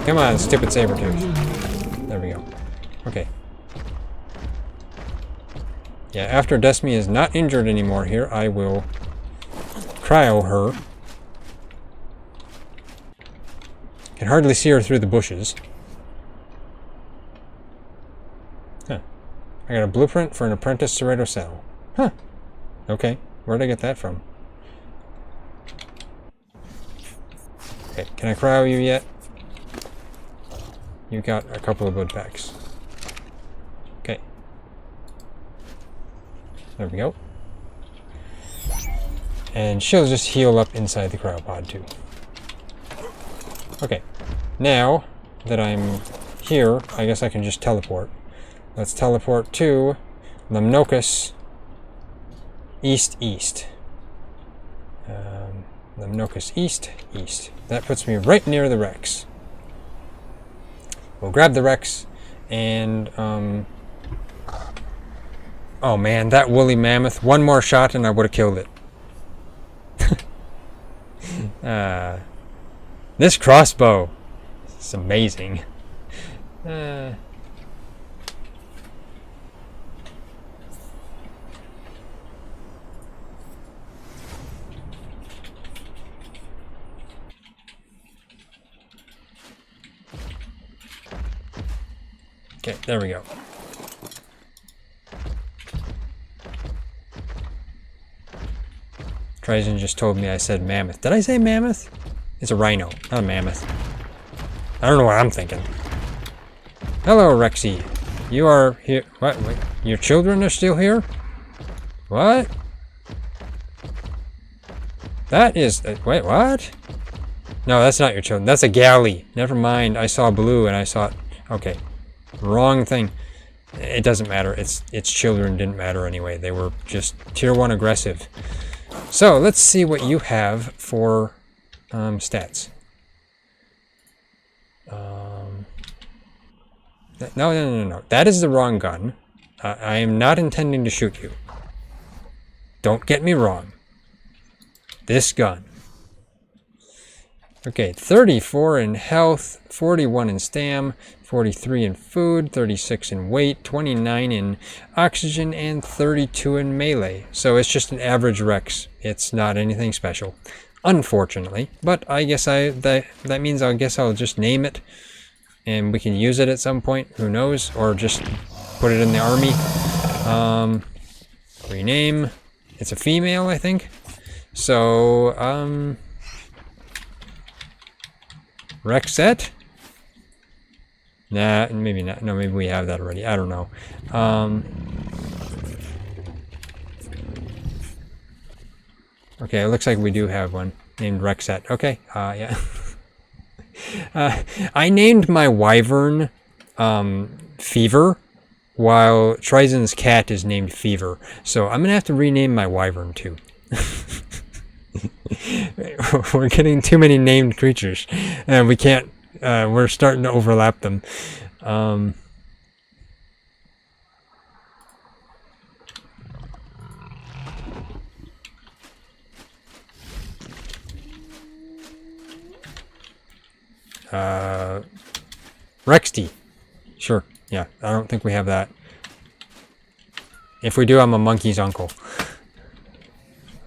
Come on, stupid saber tooth. There we go. Okay. Yeah, after Despy is not injured anymore here, I will cryo her. Can hardly see her through the bushes. Huh. I got a blueprint for an apprentice Serrato cell. Huh. Okay. Where'd I get that from? Okay, can I cryo you yet? You got a couple of blood packs. Okay. There we go. And she'll just heal up inside the cryopod too. Okay. Now that I'm here, I guess I can just teleport. Let's teleport to Lemnokus East. Lemnokus East. That puts me right near the Rex. We'll grab the Rex and oh man, that woolly mammoth. One more shot and I would have killed it. This crossbow is amazing. Okay, there we go. Ryzen just told me I said mammoth. Did I say mammoth? It's a rhino, not a mammoth. I don't know what I'm thinking. Hello, Rexy. You are here. What? Wait, your children are still here? What? That is... wait, what? No, that's not your children. That's a galley. Never mind. I saw blue and I saw... Okay. Wrong thing. It doesn't matter. Its children didn't matter anyway. They were just tier 1 aggressive. So, let's see what you have for stats. No. That is the wrong gun. I am not intending to shoot you. Don't get me wrong. this gun. Okay, 34 in health, 41 in stam, 43 in food, 36 in weight, 29 in oxygen, and 32 in melee. So it's just an average Rex. It's not anything special, unfortunately. But I guess that means I guess I'll just name it, and we can use it at some point. Who knows? Or just put it in the army. Rename. It's a female, I think. So Rexette? Nah, maybe not. No, maybe we have that already. I don't know. Okay, it looks like we do have one named Rexette. Okay, yeah. I named my wyvern Fever, while Trizen's cat is named Fever. So I'm gonna have to rename my wyvern too. We're getting too many named creatures, and we can't. We're starting to overlap them. Rexty. Sure. Yeah, I don't think we have that. If we do, I'm a monkey's uncle.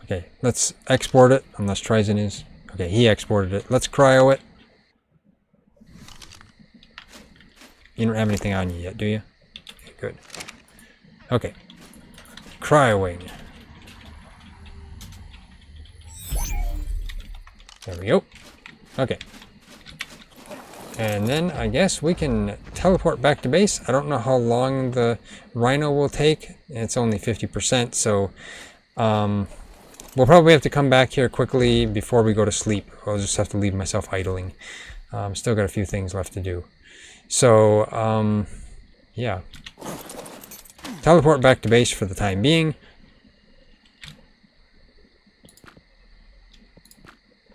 Okay, let's export it, unless Trizen is. Okay, he exported it. Let's cryo it. You don't have anything on you yet, do you? Okay, good. Okay. Cryoing. There we go. Okay. And then I guess we can teleport back to base. I don't know how long the Rhino will take. It's only 50%, so we'll probably have to come back here quickly before we go to sleep. I'll just have to leave myself idling. Still got a few things left to do. So, yeah. Teleport back to base for the time being.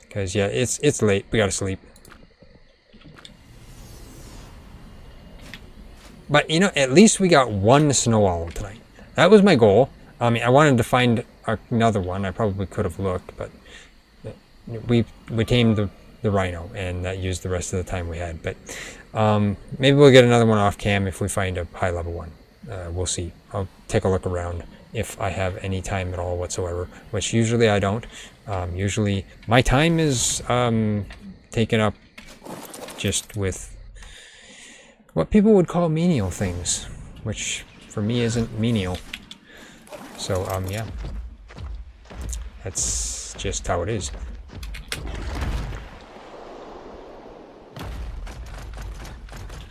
Because, yeah, it's late. We gotta sleep. But, you know, at least we got one snow owl tonight. That was my goal. I mean, I wanted to find another one. I probably could have looked, but we tamed the rhino, and that used the rest of the time we had. But maybe we'll get another one off cam if we find a high-level one. We'll see. I'll take a look around if I have any time at all whatsoever, which usually I don't. Usually my time is taken up just with what people would call menial things, which for me isn't menial. So, yeah. That's just how it is.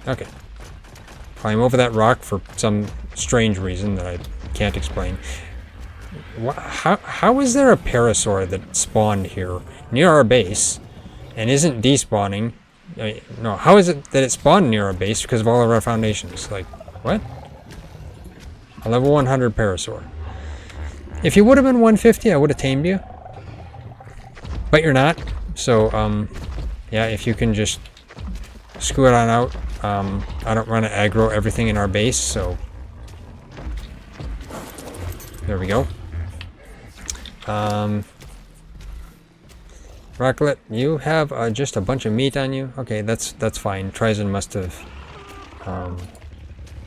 Okay. Climb over that rock for some strange reason that I can't explain. How is there a parasaur that spawned here near our base and isn't despawning? I mean, no, how is it that it spawned near our base because of all of our foundations? Like, what? A level 100 parasaur. If you would have been 150, I would have tamed you. But you're not. So, yeah, if you can just scoot on out. I don't want to aggro everything in our base, so there we go. Rocklet, you have just a bunch of meat on you. Okay, that's fine. Trizen must have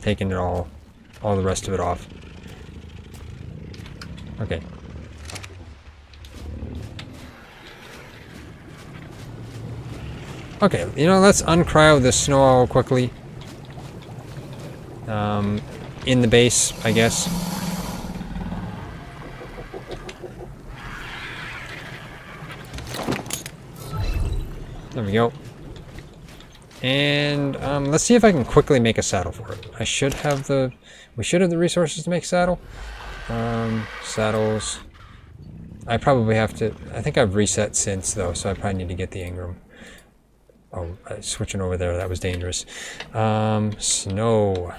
taken it all the rest of it off. Okay. Okay, you know, let's uncryo this snow owl quickly. In the base, I guess. There we go. And let's see if I can quickly make a saddle for it. We should have the resources to make saddle. Saddles. I probably have to. I think I've reset since though, so I probably need to get the Ingram. Oh, switching over there, that was dangerous. Snow.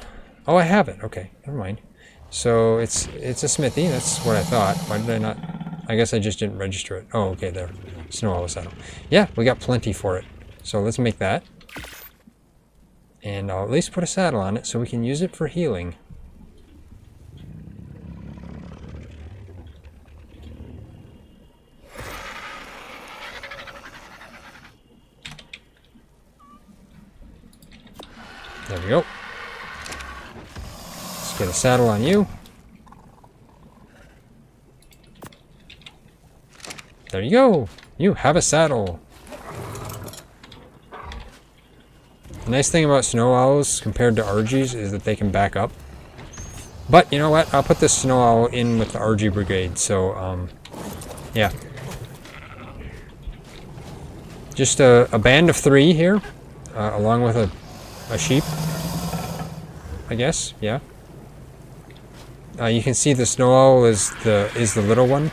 Oh, I have it. Okay, never mind. So it's a smithy. That's what I thought. Why did I not? I guess I just didn't register it. Oh, okay, there. Snow owl saddle. Yeah, we got plenty for it. So let's make that. And I'll at least put a saddle on it so we can use it for healing. There we go. Let's get a saddle on you. There you go. You have a saddle. The nice thing about snow owls compared to RGs is that they can back up. But you know what? I'll put this snow owl in with the RG brigade. So, yeah. Just a band of 3 here, along with a sheep, I guess. Yeah. You can see the snow owl is the little one.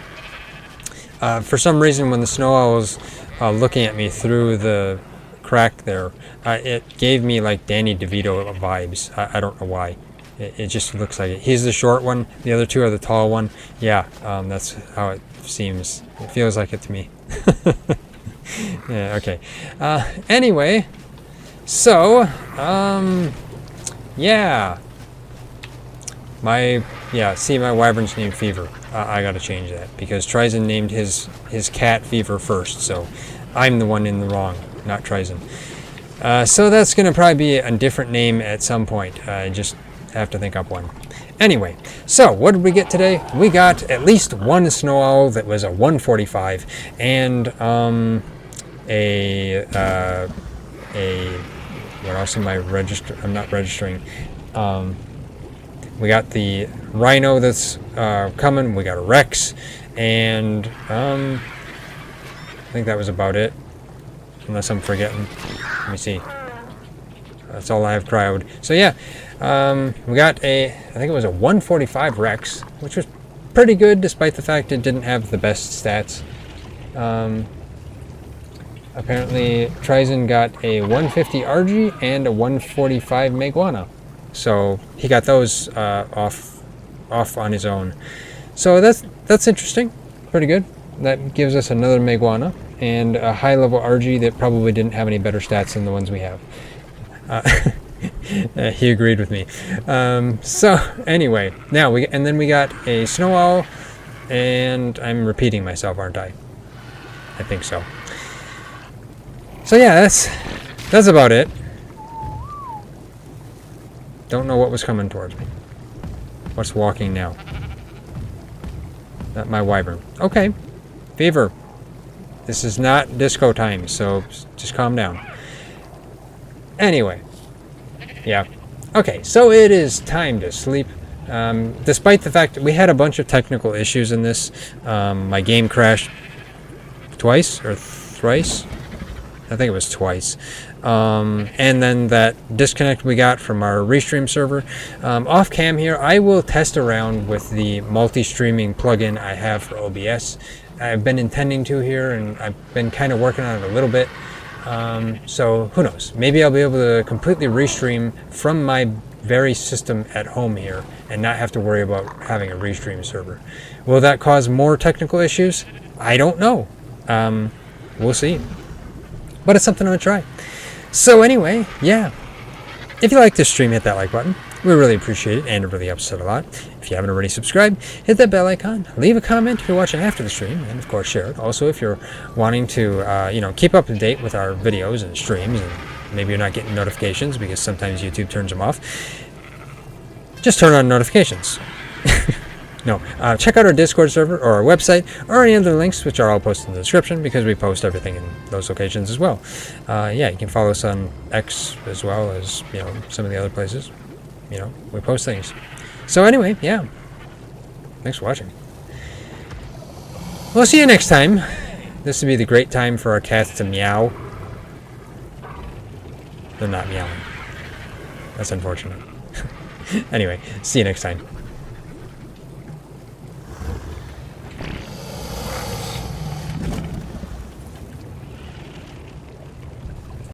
For some reason, when the snow owl was looking at me through the crack there, it gave me like Danny DeVito vibes. I don't know why. It just looks like it. He's the short one. The other 2 are the tall one. Yeah, that's how it seems. It feels like it to me. Yeah, okay. Anyway, so, yeah. See, my wyvern's named Fever. I gotta change that, because Tryzen named his cat Fever first, so I'm the one in the wrong, not Tryzen. So that's gonna probably be a different name at some point. I just have to think up one. Anyway, so what did we get today? We got at least 1 snow owl that was a 145, and what else am I I'm not registering. We got the rhino that's coming. We got a Rex, and I think that was about it, unless I'm forgetting. Let me see. That's all I have cryoed. So yeah, we got I think it was a 145 Rex, which was pretty good despite the fact it didn't have the best stats. Apparently Tryzen got a 150 RG and a 145 Meguana. So he got those off on his own. So that's interesting. Pretty good. That gives us another Meguana and a high level RG that probably didn't have any better stats than the ones we have. He agreed with me. So anyway, now then we got a snow owl, and I'm repeating myself, aren't I? I think so. So yeah, that's about it. Don't know what was coming towards me. What's walking now? Not my wyvern. Okay. Fever. This is not disco time, so just calm down. Anyway. Yeah. Okay, so it is time to sleep. Despite the fact that we had a bunch of technical issues in this, my game crashed twice or thrice. I think it was twice. And then that disconnect we got from our Restream server. Off cam here, I will test around with the multi-streaming plugin I have for OBS. I've been intending to here, and I've been kind of working on it a little bit. So who knows? Maybe I'll be able to completely restream from my very system at home here and not have to worry about having a Restream server. Will that cause more technical issues? I don't know. We'll see. But it's something I'm going to try. So anyway, yeah. If you like this stream, hit that like button. We really appreciate it, and it really helps us out a lot. If you haven't already subscribed, hit that bell icon. Leave a comment if you're watching after the stream, and of course share it. Also, if you're wanting to keep up to date with our videos and streams, and maybe you're not getting notifications because sometimes YouTube turns them off, just turn on notifications. No, check out our Discord server or our website or any other links, which are all posted in the description, because we post everything in those locations as well. Yeah, you can follow us on X as well as some of the other places. We post things. So anyway, yeah. Thanks for watching. We'll see you next time. This would be the great time for our cats to meow. They're not meowing. That's unfortunate. Anyway, see you next time.